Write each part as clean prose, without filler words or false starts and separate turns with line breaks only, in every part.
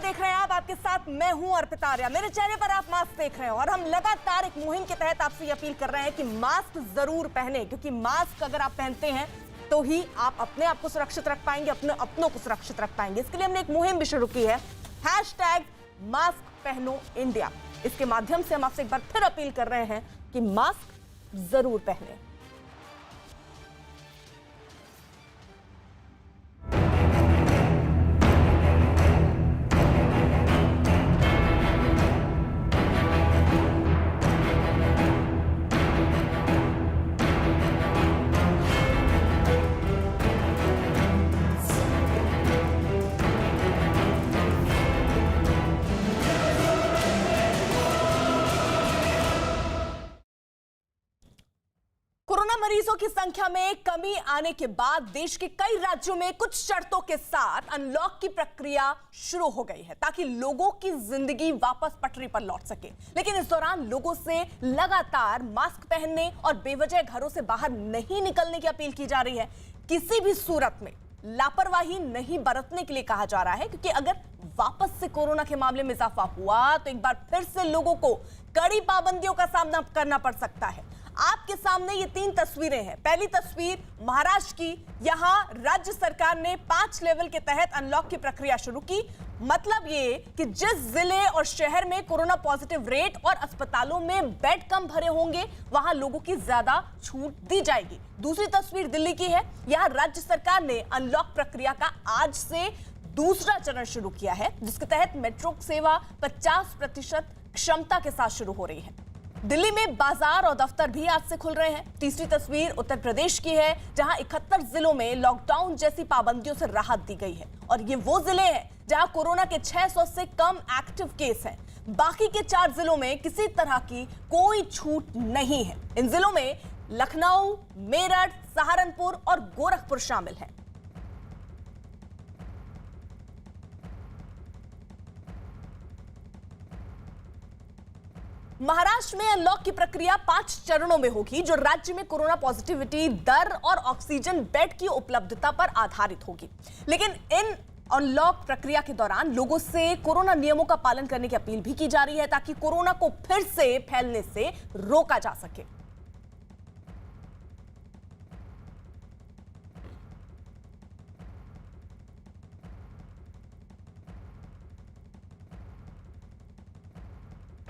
देख रहे हैं आप, आपके साथ मैं हूं अर्पिता आर्या। मेरे चेहरे पर आप मास्क देख रहे हैं और हम लगातार एक मुहिम के तहत आपसे अपील कर रहे हैं कि मास्क जरूर पहने, क्योंकि मास्क अगर आप पहनते हैं तो ही आप अपने आप को सुरक्षित रख पाएंगे, अपने अपनों को सुरक्षित रख पाएंगे। इसके लिए हमने एक मुहिम भी शुरू की है, #मास्क पहनो इंडिया। इसके माध्यम से हम आपसे एक बार फिर अपील कर रहे हैं कि मास्क जरूर पहने। कोरोना मरीजों की संख्या में कमी आने के बाद देश के कई राज्यों में कुछ शर्तों के साथ अनलॉक की प्रक्रिया शुरू हो गई है, ताकि लोगों की जिंदगी वापस पटरी पर लौट सके। लेकिन इस दौरान लोगों से लगातार मास्क पहनने और बेवजह घरों से बाहर नहीं निकलने की अपील की जा रही है। किसी भी सूरत में लापरवाही नहीं बरतने के लिए कहा जा रहा है, क्योंकि अगर वापस से कोरोना के मामले में इजाफा हुआ तो एक बार फिर से लोगों को कड़ी पाबंदियों का सामना करना पड़ सकता है। आपके सामने ये 3 तस्वीरें हैं। पहली तस्वीर महाराष्ट्र की। यहां राज्य सरकार ने 5 लेवल के तहत अनलॉक की प्रक्रिया शुरू की। मतलब ये कि जिस जिले और शहर में कोरोना पॉजिटिव रेट और अस्पतालों में बेड कम भरे होंगे, वहां लोगों की ज्यादा छूट दी जाएगी। दूसरी तस्वीर दिल्ली की है। यहां राज्य सरकार ने अनलॉक प्रक्रिया का आज से दूसरा चरण शुरू किया है, जिसके तहत मेट्रो सेवा 50% क्षमता के साथ शुरू हो रही है। दिल्ली में बाजार और दफ्तर भी आज से खुल रहे हैं। तीसरी तस्वीर उत्तर प्रदेश की है, जहां 71 जिलों में लॉकडाउन जैसी पाबंदियों से राहत दी गई है। और ये वो जिले हैं जहां कोरोना के 600 से कम एक्टिव केस हैं। बाकी के 4 जिलों में किसी तरह की कोई छूट नहीं है। इन जिलों में लखनऊ, मेरठ, सहारनपुर और गोरखपुर शामिल हैं। महाराष्ट्र में अनलॉक की प्रक्रिया 5 चरणों में होगी, जो राज्य में कोरोना पॉजिटिविटी दर और ऑक्सीजन बेड की उपलब्धता पर आधारित होगी। लेकिन इन अनलॉक प्रक्रिया के दौरान लोगों से कोरोना नियमों का पालन करने की अपील भी की जा रही है, ताकि कोरोना को फिर से फैलने से रोका जा सके।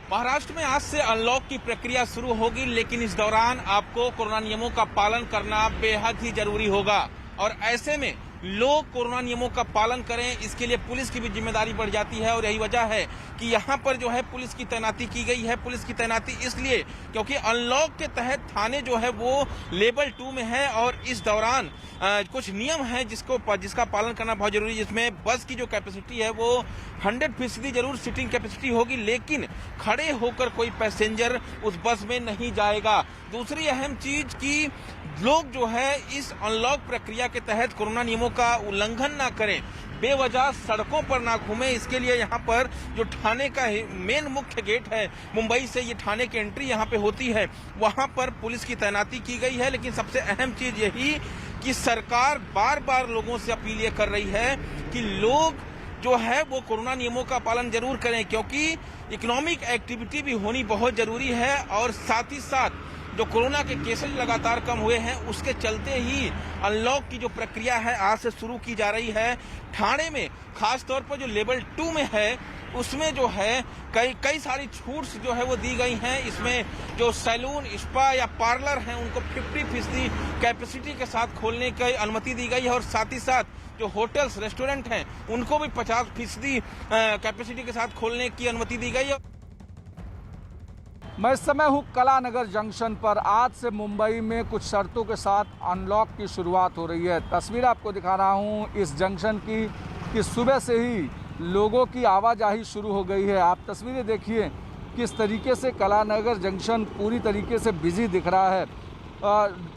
महाराष्ट्र में आज से अनलॉक की प्रक्रिया शुरू होगी, लेकिन इस दौरान आपको कोरोना नियमों का पालन करना बेहद ही जरूरी होगा। और ऐसे में लोग कोरोना नियमों का पालन करें, इसके लिए पुलिस की भी जिम्मेदारी बढ़ जाती है। और यही वजह है कि यहाँ पर जो है पुलिस की तैनाती की गई है। पुलिस की तैनाती इसलिए क्योंकि अनलॉक के तहत थाने जो है वो लेवल 2 में है, और इस दौरान कुछ नियम हैं जिसका पालन करना बहुत जरूरी है। जिसमें बस की जो कैपेसिटी है वो 100% जरूर सीटिंग कैपेसिटी होगी, लेकिन खड़े होकर कोई पैसेंजर उस बस में नहीं जाएगा। दूसरी अहम चीज कि लोग जो है इस अनलॉक प्रक्रिया के तहत कोरोना नियमों का उल्लंघन ना करें, बेवजह सड़कों पर ना घूमें। इसके लिए यहाँ पर जो थाने का मेन मुख्य गेट है, मुंबई से ये थाने की एंट्री यहाँ पे होती है, वहाँ पर पुलिस की तैनाती की गई है। लेकिन सबसे अहम चीज यही कि सरकार बार बार लोगों से अपील ये कर रही है कि लोग जो है वो कोरोना नियमों का पालन जरूर करें, क्योंकि इकोनॉमिक एक्टिविटी भी होनी बहुत जरूरी है। और साथ ही साथ जो कोरोना के केसेज लगातार कम हुए हैं, उसके चलते ही अनलॉक की जो प्रक्रिया है आज से शुरू की जा रही है। ठाणे में खास तौर पर जो लेवल 2 में है, उसमें जो है कई सारी छूट्स जो है वो दी गई हैं। इसमें जो सैलून, स्पा या पार्लर हैं, उनको 50% कैपेसिटी के साथ खोलने की अनुमति दी गई है। और साथ ही साथ जो होटल्स, रेस्टोरेंट हैं, उनको भी 50% कैपेसिटी के साथ खोलने की अनुमति दी गई है।
मैं इस समय हूँ कलानगर जंक्शन पर। आज से मुंबई में कुछ शर्तों के साथ अनलॉक की शुरुआत हो रही है। तस्वीर आपको दिखा रहा हूँ इस जंक्शन की कि सुबह से ही लोगों की आवाजाही शुरू हो गई है। आप तस्वीरें देखिए किस तरीके से कलानगर जंक्शन पूरी तरीके से बिजी दिख रहा है।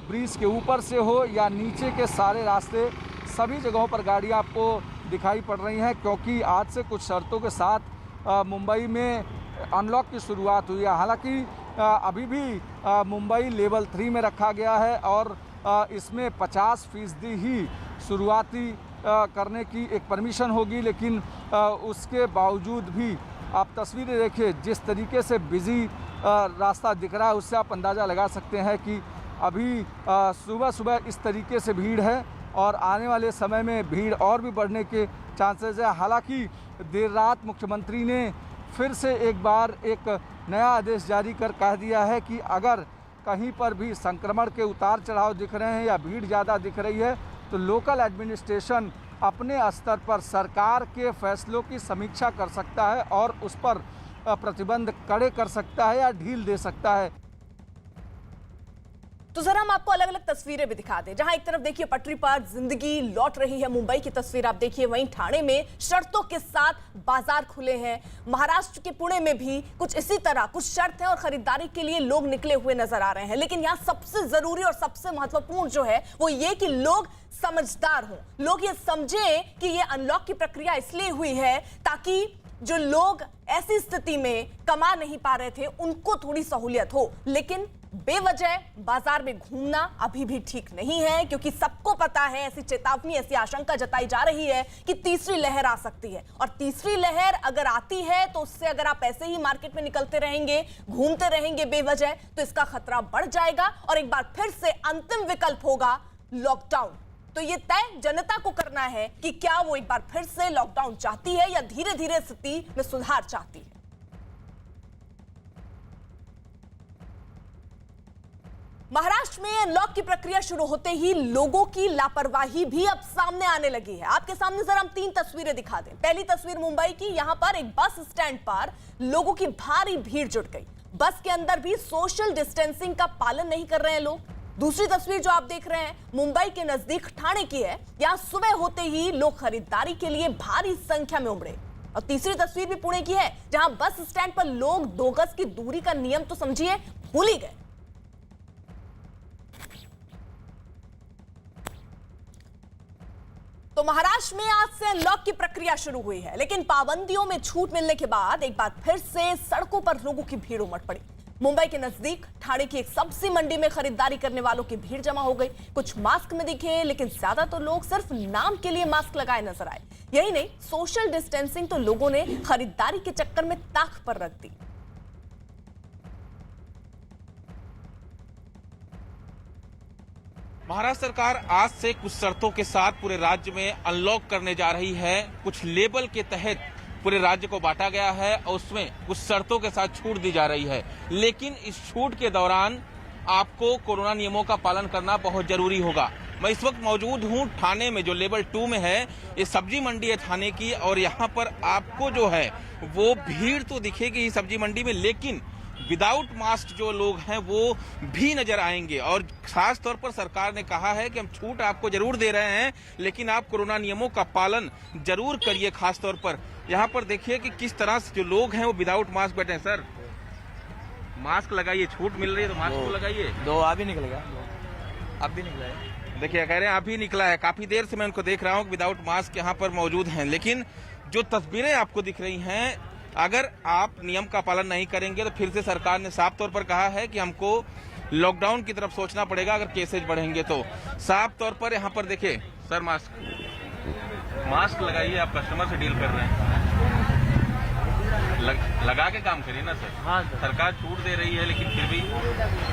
ब्रिज के ऊपर से हो या नीचे के सारे रास्ते, सभी जगहों पर गाड़ियाँ आपको दिखाई पड़ रही हैं, क्योंकि आज से कुछ शर्तों के साथ मुंबई में अनलॉक की शुरुआत हुई है। हालांकि अभी भी मुंबई लेवल 3 में रखा गया है और इसमें 50% ही शुरुआती करने की एक परमिशन होगी, लेकिन उसके बावजूद भी आप तस्वीरें देखिए, जिस तरीके से बिजी रास्ता दिख रहा है उससे आप अंदाज़ा लगा सकते हैं कि अभी सुबह सुबह इस तरीके से भीड़ है और आने वाले समय में भीड़ और भी बढ़ने के चांसेस है। हालांकि देर रात मुख्यमंत्री ने फिर से एक बार एक नया आदेश जारी कर कह दिया है कि अगर कहीं पर भी संक्रमण के उतार चढ़ाव दिख रहे हैं या भीड़ ज़्यादा दिख रही है तो लोकल एडमिनिस्ट्रेशन अपने स्तर पर सरकार के फैसलों की समीक्षा कर सकता है और उस पर प्रतिबंध कड़े कर सकता है या ढील दे सकता है।
तो जरा हम आपको अलग अलग तस्वीरें भी दिखा दें, जहां एक तरफ देखिए पटरी पर जिंदगी लौट रही है। मुंबई की तस्वीर आप देखिए, वहीं ठाणे में शर्तों के साथ बाजार खुले हैं। महाराष्ट्र के पुणे में भी कुछ इसी तरह कुछ शर्त है और खरीदारी के लिए लोग निकले हुए नजर आ रहे हैं। लेकिन यहाँ सबसे जरूरी और सबसे महत्वपूर्ण जो है वो ये कि लोग समझदार हों, लोग ये समझें कि ये अनलॉक की प्रक्रिया इसलिए हुई है ताकि जो लोग ऐसी स्थिति में कमा नहीं पा रहे थे उनको थोड़ी सहूलियत हो। लेकिन बेवजह बाजार में घूमना अभी भी ठीक नहीं है, क्योंकि सबको पता है, ऐसी चेतावनी, ऐसी आशंका जताई जा रही है कि तीसरी लहर आ सकती है। और तीसरी लहर अगर आती है तो उससे अगर आप ऐसे ही मार्केट में निकलते रहेंगे, घूमते रहेंगे बेवजह, तो इसका खतरा बढ़ जाएगा और एक बार फिर से अंतिम विकल्प होगा लॉकडाउन। तो ये तय जनता को करना है कि क्या वो एक बार फिर से लॉकडाउन चाहती है या धीरे धीरे स्थिति में सुधार चाहती है। महाराष्ट्र में अनलॉक की प्रक्रिया शुरू होते ही लोगों की लापरवाही भी अब सामने आने लगी है। आपके सामने जरा हम 3 तस्वीरें दिखा दें। पहली तस्वीर मुंबई की, यहां पर एक बस स्टैंड पर लोगों की भारी भीड़ जुट गई। बस के अंदर भी सोशल डिस्टेंसिंग का पालन नहीं कर रहे हैं लोग। दूसरी तस्वीर जो आप देख रहे हैं मुंबई के नजदीक ठाणे की है। यहां सुबह होते ही लोग खरीदारी के लिए भारी संख्या में उमड़े। और तीसरी तस्वीर भी पुणे की है, जहां बस स्टैंड पर लोग 2 गज की दूरी का नियम तो समझिए भूल ही गए। तो महाराष्ट्र में आज से अनलॉक की प्रक्रिया शुरू हुई है, लेकिन पाबंदियों में छूट मिलने के बाद एक बार फिर से सड़कों पर लोगों की भीड़ उमड़ पड़ी। मुंबई के नजदीक ठाणे की एक सब्जी मंडी में खरीदारी करने वालों की भीड़ जमा हो गई। कुछ मास्क में दिखे, लेकिन ज्यादा तो लोग सिर्फ नाम के लिए मास्क लगाए नजर आए। यही नहीं, सोशल डिस्टेंसिंग तो लोगों ने खरीदारी के चक्कर में ताक पर रख दी।
महाराष्ट्र सरकार आज से कुछ शर्तों के साथ पूरे राज्य में अनलॉक करने जा रही है। कुछ लेबल के तहत पूरे राज्य को बांटा गया है और उसमें कुछ शर्तों के साथ छूट दी जा रही है। लेकिन इस छूट के दौरान आपको कोरोना नियमों का पालन करना बहुत जरूरी होगा। मैं इस वक्त मौजूद हूं ठाणे में, जो लेवल 2 में है। ये सब्जी मंडी है ठाणे की और यहाँ पर आपको जो है वो भीड़ तो दिखेगी ही सब्जी मंडी में, लेकिन विदाउट मास्क जो लोग हैं वो भी नजर आएंगे। और खास तौर पर सरकार ने कहा है कि हम छूट आपको जरूर दे रहे हैं, लेकिन आप कोरोना नियमों का पालन जरूर करिए। खास तौर पर यहाँ पर देखिए कि किस तरह से जो लोग हैं वो विदाउट मास्क बैठे हैं। सर, मास्क लगाइए, छूट मिल रही है तो मास्क तो लगाइए।
2 अभी निकलेगा, अब भी निकला है।
देखिए, कह रहे हैं अभी निकला है। काफी देर से मैं उनको देख रहा हूँ विदाउट मास्क यहाँ पर मौजूद हैं। लेकिन जो तस्वीरें आपको दिख रही हैं, अगर आप नियम का पालन नहीं करेंगे तो फिर से सरकार ने साफ तौर पर कहा है कि हमको लॉकडाउन की तरफ सोचना पड़ेगा अगर केसेज बढ़ेंगे तो। साफ तौर पर यहाँ पर देखिए, सर मास्क लगाइए। आप कस्टमर से डील कर रहे हैं, लगा के काम करिए ना सर।
हाँ सर।
सरकार छूट दे रही है लेकिन फिर भी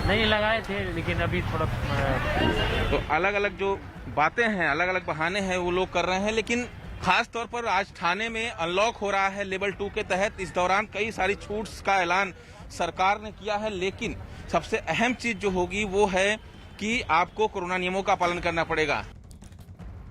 नहीं लगाए थे, लेकिन अभी थोड़ा
तो अलग अलग जो बातें हैं, अलग अलग बहाने हैं वो लोग कर रहे हैं। लेकिन खास तौर पर आज ठाणे में अनलॉक हो रहा है लेवल 2 के तहत। इस दौरान कई सारी छूट्स का ऐलान सरकार ने किया है, लेकिन सबसे अहम चीज जो होगी वो है कि आपको कोरोना नियमों का पालन करना पड़ेगा।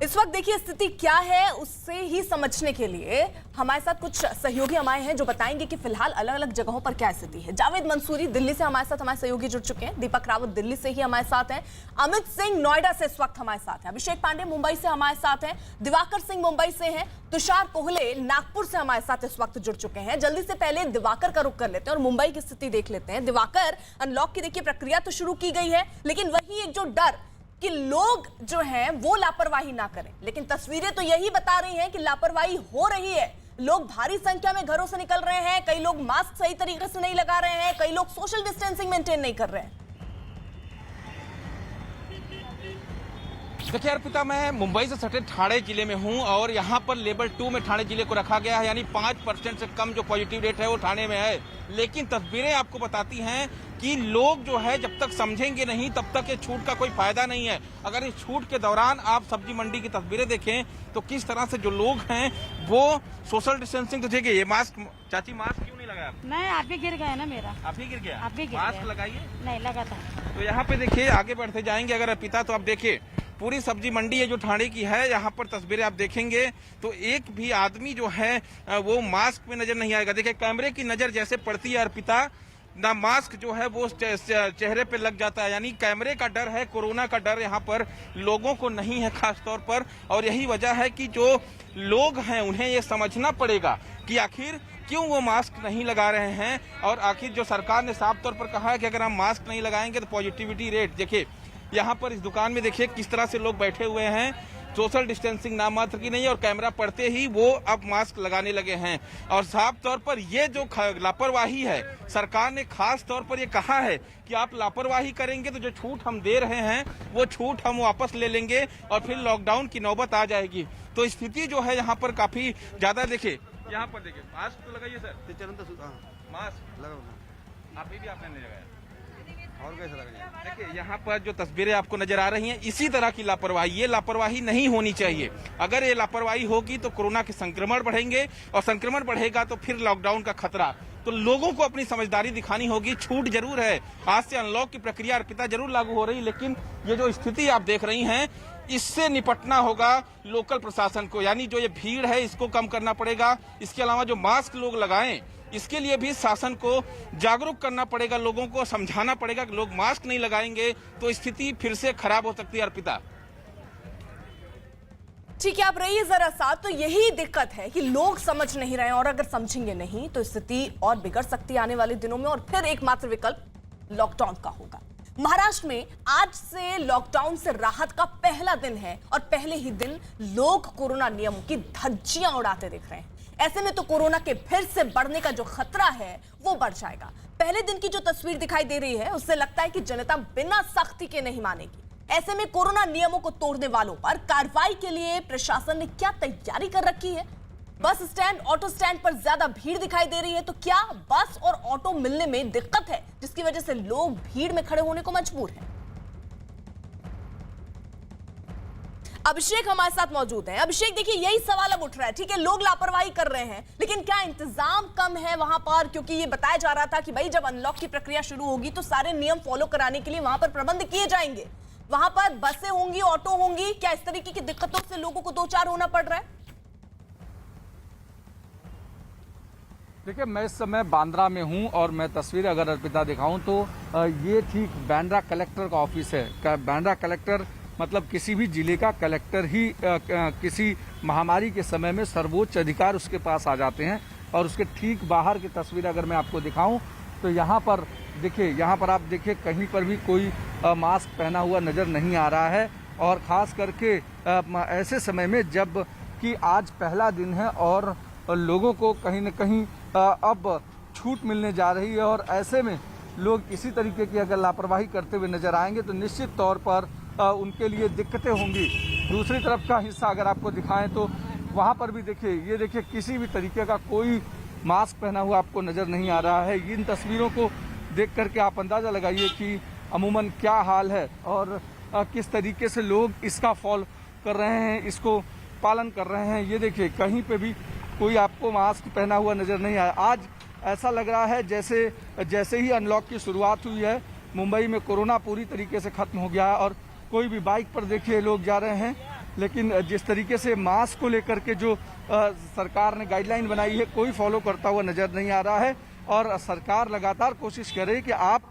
इस वक्त देखिए स्थिति क्या है, उससे ही समझने के लिए हमारे साथ कुछ सहयोगी हमारे हैं जो बताएंगे कि फिलहाल अलग अलग जगहों पर क्या स्थिति है। जावेद मंसूरी दिल्ली से हमारे साथ हमारे सहयोगी जुड़ चुके हैं। दीपक रावत दिल्ली से ही हमारे साथ हैं। अमित सिंह नोएडा से इस वक्त हमारे साथ हैं। अभिषेक पांडे मुंबई से हमारे साथ हैं। दिवाकर सिंह मुंबई से हैं। तुषार कोहले नागपुर से हमारे साथ इस वक्त जुड़ चुके हैं। जल्दी से पहले दिवाकर का रुख कर लेते हैं और मुंबई की स्थिति देख लेते हैं। दिवाकर, अनलॉक की देखिए प्रक्रिया तो शुरू की गई है, लेकिन वही एक जो डर कि लोग जो हैं वो लापरवाही ना करें, लेकिन तस्वीरें तो यही बता रही हैं कि लापरवाही हो रही है। लोग भारी संख्या में घरों से निकल रहे हैं, कई लोग मास्क सही तरीके से नहीं लगा रहे हैं, कई लोग सोशल डिस्टेंसिंग मेंटेन नहीं कर रहे हैं।
देखिए अर्पिता, मैं मुंबई से सटे ठाणे जिले में हूं और यहां पर लेवल 2 में ठाणे जिले को रखा गया है, यानी 5% से कम जो पॉजिटिव रेट है वो ठाणे में है। लेकिन तस्वीरें आपको बताती हैं कि लोग जो है जब तक समझेंगे नहीं तब तक ये छूट का कोई फायदा नहीं है। अगर इस छूट के दौरान आप सब्जी मंडी की तस्वीरें देखें तो किस तरह से जो लोग हैं वो सोशल डिस्टेंसिंग तो देखिए, ये मास्क, चाची मास्क क्यों नहीं लगाया?
नहीं, आप भी गिर गए ना मेरा।
आप ही गिर गया?
आप भी गिर
मास्क
गए।
लगाइए।
नहीं लगा था।
तो यहाँ पे देखिए, आगे बढ़ते जाएंगे अगर अर्पिता तो आप देखिए पूरी सब्जी मंडी है जो ठाणे की है। यहाँ पर तस्वीरें आप देखेंगे तो एक भी आदमी जो है वो मास्क में नजर नहीं आएगा। देखिए कैमरे की नजर जैसे पड़ती है अर्पिता, ना मास्क जो है वो चेहरे पे लग जाता है, यानी कैमरे का डर है, कोरोना का डर यहाँ पर लोगों को नहीं है खास तौर पर। और यही वजह है कि जो लोग हैं उन्हें ये समझना पड़ेगा कि आखिर क्यों वो मास्क नहीं लगा रहे हैं। और आखिर जो सरकार ने साफ तौर पर कहा है कि अगर हम मास्क नहीं लगाएंगे तो पॉजिटिविटी रेट, देखिए यहाँ पर इस दुकान में देखिए किस तरह से लोग बैठे हुए हैं, सोशल डिस्टेंसिंग नाम मात्र की नहीं है और कैमरा पड़ते ही वो अब मास्क लगाने लगे हैं। और साफ तौर पर ये जो लापरवाही है, सरकार ने खास तौर पर ये कहा है कि आप लापरवाही करेंगे तो जो छूट हम दे रहे हैं वो छूट हम वापस ले लेंगे और फिर लॉकडाउन की नौबत आ जाएगी। तो स्थिति जो है यहाँ पर काफी ज्यादा, देखिए यहाँ पर देखिए, मास्क तो लगाइए सर, मास्क लगा, अभी भी आपने नहीं लगाया और कैसे लगा? देखिए यहाँ पर जो तस्वीरें आपको नजर आ रही हैं, इसी तरह की लापरवाही, ये लापरवाही नहीं होनी चाहिए। अगर ये लापरवाही होगी तो कोरोना के संक्रमण बढ़ेंगे और संक्रमण बढ़ेगा तो फिर लॉकडाउन का खतरा। तो लोगों को अपनी समझदारी दिखानी होगी। छूट जरूर है, आज से अनलॉक की प्रक्रिया अर्पिता जरूर लागू हो रही, लेकिन ये जो स्थिति आप देख रही हैं इससे निपटना होगा लोकल प्रशासन को, यानी जो ये भीड़ है इसको कम करना पड़ेगा। इसके अलावा जो मास्क लोग लगाएं इसके लिए भी शासन को जागरूक करना पड़ेगा, लोगों को समझाना पड़ेगा कि लोग मास्क नहीं लगाएंगे तो स्थिति फिर से खराब हो सकती है। अर्पिता
ठीक है, आप रहिए जरा साथ। तो यही दिक्कत है कि लोग समझ नहीं रहे हैं और अगर समझेंगे नहीं तो स्थिति और बिगड़ सकती है आने वाले दिनों में और फिर एकमात्र विकल्प लॉकडाउन का होगा। महाराष्ट्र में आज से लॉकडाउन से राहत का पहला दिन है और पहले ही दिन लोग कोरोना नियमों की धज्जियां उड़ाते दिख रहे हैं। ऐसे में तो कोरोना के फिर से बढ़ने का जो खतरा है वो बढ़ जाएगा। पहले दिन की जो तस्वीर दिखाई दे रही है उससे लगता है कि जनता बिना सख्ती के नहीं मानेगी। ऐसे में कोरोना नियमों को तोड़ने वालों पर कार्रवाई के लिए प्रशासन ने क्या तैयारी कर रखी है? बस स्टैंड, ऑटो स्टैंड पर ज्यादा भीड़ दिखाई दे रही है, तो क्या बस और ऑटो मिलने में दिक्कत है जिसकी वजह से लोग भीड़ में खड़े होने को मजबूर हैं? अभिषेक हमारे साथ मौजूद हैं। अभिषेक, देखिए यही सवाल अब उठ रहा है, ठीक है, लोग लापरवाही कर रहे हैं लेकिन क्या इंतजाम कम है वहां पर? क्योंकि ये बताया जा रहा था कि भाई जब अनलॉक की प्रक्रिया शुरू होगी तो सारे नियम फॉलो कराने के लिए वहां पर प्रबंध किए जाएंगे, वहां पर बसें होंगी, ऑटो होंगी। क्या इस तरीके की दिक्कतों से लोगों को दो चार होना पड़ रहा है?
देखिए मैं इस समय बांद्रा में हूं और मैं तस्वीर अगर अर्पिता दिखाऊं तो ये ठीक बांद्रा कलेक्टर का ऑफिस है। बांद्रा कलेक्टर मतलब किसी भी जिले का कलेक्टर ही किसी महामारी के समय में सर्वोच्च अधिकार उसके पास आ जाते हैं। और उसके ठीक बाहर की तस्वीर अगर मैं आपको दिखाऊं तो यहाँ पर देखिए, यहाँ पर आप देखिए कहीं पर भी कोई मास्क पहना हुआ नज़र नहीं आ रहा है। और ख़ास करके ऐसे समय में जब कि आज पहला दिन है और लोगों को कहीं न कहीं अब छूट मिलने जा रही है और ऐसे में लोग इसी तरीके की अगर लापरवाही करते हुए नज़र आएंगे तो निश्चित तौर पर उनके लिए दिक्कतें होंगी। दूसरी तरफ का हिस्सा अगर आपको दिखाएं तो वहाँ पर भी देखिए, ये देखिए किसी भी तरीके का कोई मास्क पहना हुआ आपको नज़र नहीं आ रहा है। इन तस्वीरों को देख करके आप अंदाज़ा लगाइए कि अमूमन क्या हाल है और किस तरीके से लोग इसका फॉलो कर रहे हैं, इसको पालन कर रहे हैं। ये देखिए कहीं पे भी कोई आपको मास्क पहना हुआ नज़र नहीं आया। आज ऐसा लग रहा है जैसे ही अनलॉक की शुरुआत हुई है, मुंबई में कोरोना पूरी तरीके से ख़त्म हो गया है और कोई भी बाइक पर देखिए लोग जा रहे हैं। लेकिन जिस तरीके से मास्क को लेकर के जो सरकार ने गाइडलाइन बनाई है कोई फॉलो करता हुआ नज़र नहीं आ रहा है। और सरकार लगातार कोशिश कर रही है कि आप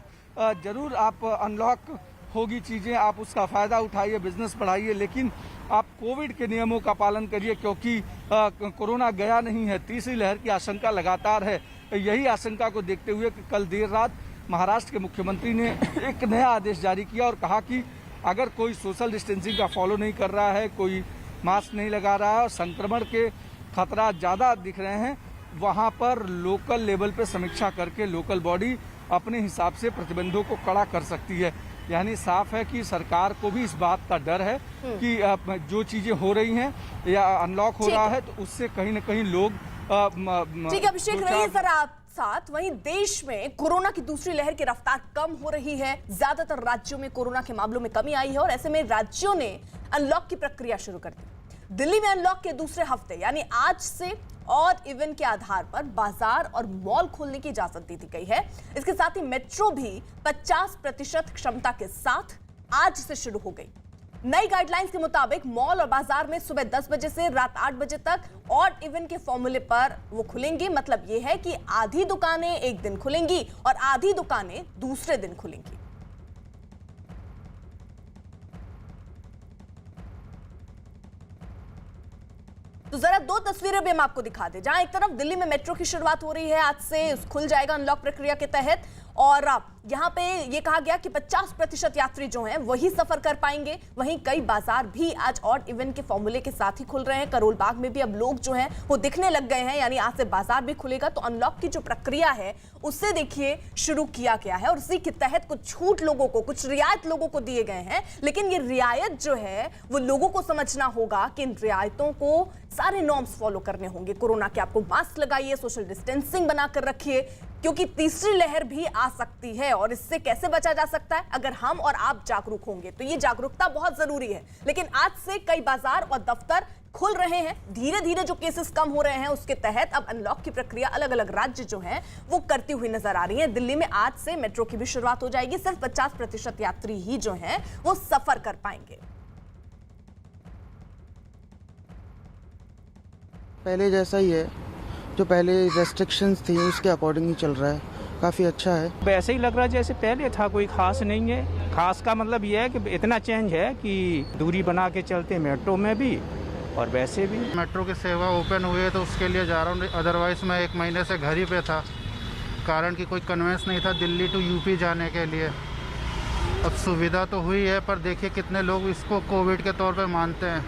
ज़रूर आप अनलॉक होगी चीज़ें, आप उसका फ़ायदा उठाइए, बिजनेस बढ़ाइए, लेकिन आप कोविड के नियमों का पालन करिए क्योंकि कोरोना गया नहीं है। तीसरी लहर की आशंका लगातार है। यही आशंका को देखते हुए कि कल देर रात महाराष्ट्र के मुख्यमंत्री ने एक नया आदेश जारी किया और कहा कि अगर कोई सोशल डिस्टेंसिंग का फॉलो नहीं कर रहा है, कोई मास्क नहीं लगा रहा है और संक्रमण के खतरा ज़्यादा दिख रहे हैं, वहाँ पर लोकल लेवल पे समीक्षा करके लोकल बॉडी अपने हिसाब से प्रतिबंधों को कड़ा कर सकती है। यानी साफ है कि सरकार को भी इस बात का डर है कि जो चीजें हो रही हैं या अनलॉक हो रहा है तो उससे कहीं ना कहीं लोग
ठीक है अभिषेक, रहिए सर आप साथ। वहीं देश में कोरोना की दूसरी लहर की रफ्तार कम हो रही है। ज्यादातर राज्यों में कोरोना के मामलों में कमी आई है और ऐसे में राज्यों ने अनलॉक की प्रक्रिया शुरू कर दी। दिल्ली में अनलॉक के दूसरे हफ्ते यानी आज से ऑड इवन के आधार पर बाजार और मॉल खोलने की इजाजत दे दी गई है। इसके साथ ही मेट्रो भी 50% क्षमता के साथ आज से शुरू हो गई। नई गाइडलाइंस के मुताबिक मॉल और बाजार में सुबह 10 बजे से रात 8 बजे तक ऑड इवन के फॉर्मूले पर वो खुलेंगे। मतलब ये है कि आधी दुकानें एक दिन खुलेंगी और आधी दुकानें दूसरे दिन खुलेंगी। तो जरा दो तस्वीरें भी हम आपको दिखा दें, जहां एक तरफ दिल्ली में मेट्रो की शुरुआत हो रही है, आज से खुल जाएगा अनलॉक प्रक्रिया के तहत। और यहां पे ये कहा गया कि 50% यात्री जो हैं वही सफर कर पाएंगे। वहीं कई बाजार भी आज ऑड इवन के फॉर्मूले के साथ ही खुल रहे हैं। करोल बाग में भी अब लोग जो हैं वो दिखने लग गए हैं, यानी आज से बाजार भी खुलेगा। तो अनलॉक की जो प्रक्रिया है उससे देखिए शुरू किया गया है और उसी के तहत कुछ छूट लोगों को, कुछ रियायत लोगों को दिए गए हैं। लेकिन ये रियायत जो है वो लोगों को समझना होगा कि इन रियायतों को सारे नॉर्म्स फॉलो करने होंगे। कोरोना के आपको मास्क लगाइए, सोशल डिस्टेंसिंग बनाकर रखिए, क्योंकि तीसरी लहर भी आ सकती है। और इससे कैसे बचा जा सकता है? अगर हम और आप जागरूक होंगे तो ये जागरूकता बहुत जरूरी है। लेकिन आज से कई बाजार और दफ्तर खुल रहे हैं, धीरे धीरे जो केसेस कम हो रहे हैं उसके तहत अब अनलॉक की प्रक्रिया अलग अलग राज्य जो हैं वो करती हुई नजर आ रही है। दिल्ली में आज से मेट्रो की भी शुरुआत हो जाएगी। सिर्फ 50% यात्री ही जो हैं वो सफर कर पाएंगे।
पहले जैसा ही है, जो पहले रेस्ट्रिक्शंस थी उसके अकॉर्डिंग ही चल रहा है, काफ़ी अच्छा है।
वैसे ही लग रहा है जैसे पहले था, कोई खास नहीं है। खास का मतलब ये है कि इतना चेंज है कि दूरी बना के चलते हैं मेट्रो में भी और वैसे भी।
मेट्रो की सेवा ओपन हुई है तो उसके लिए जा रहा हूँ, अदरवाइज़ मैं 1 महीने से घर ही पे था, कारण कि कोई कन्वेंस नहीं था दिल्ली टू यूपी जाने के लिए। अब सुविधा तो हुई है, पर देखिए कितने लोग इसको कोविड के तौर पे मानते हैं,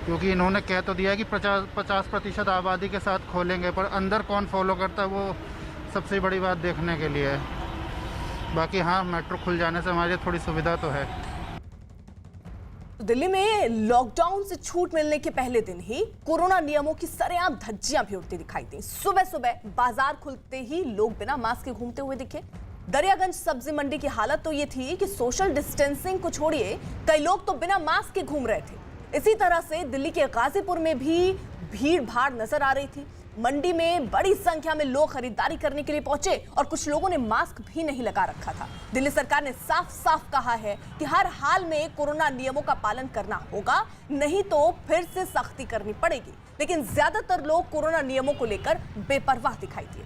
क्योंकि इन्होंने कह तो दिया कि 50% आबादी के साथ खोलेंगे, पर अंदर कौन फॉलो करता है वो सबसे बड़ी बात देखने के लिए है। बाकी हाँ, मेट्रो खुल जाने से हमारी थोड़ी सुविधा तो है।
तो दिल्ली में लॉकडाउन से छूट मिलने के पहले दिन ही कोरोना नियमों की सरेआम धज्जियां भी उड़ती दिखाई दी। सुबह सुबह बाजार खुलते ही लोग बिना मास्क के घूमते हुए दिखे। दरियागंज सब्जी मंडी की हालत तो ये थी कि सोशल डिस्टेंसिंग को छोड़िए, कई लोग तो बिना मास्क के घूम रहे थे। इसी तरह से दिल्ली के गाजीपुर में भी भीड़ भाड़ नजर आ रही थी। मंडी में बड़ी संख्या में लोग खरीदारी करने के लिए पहुंचे और कुछ लोगों ने मास्क भी नहीं लगा रखा था। दिल्ली सरकार ने साफ साफ कहा है कि हर हाल में कोरोना नियमों का पालन करना होगा, नहीं तो फिर से सख्ती करनी पड़ेगी। लेकिन ज्यादातर लोग कोरोना नियमों को लेकर बेपरवाह दिखाई दिए।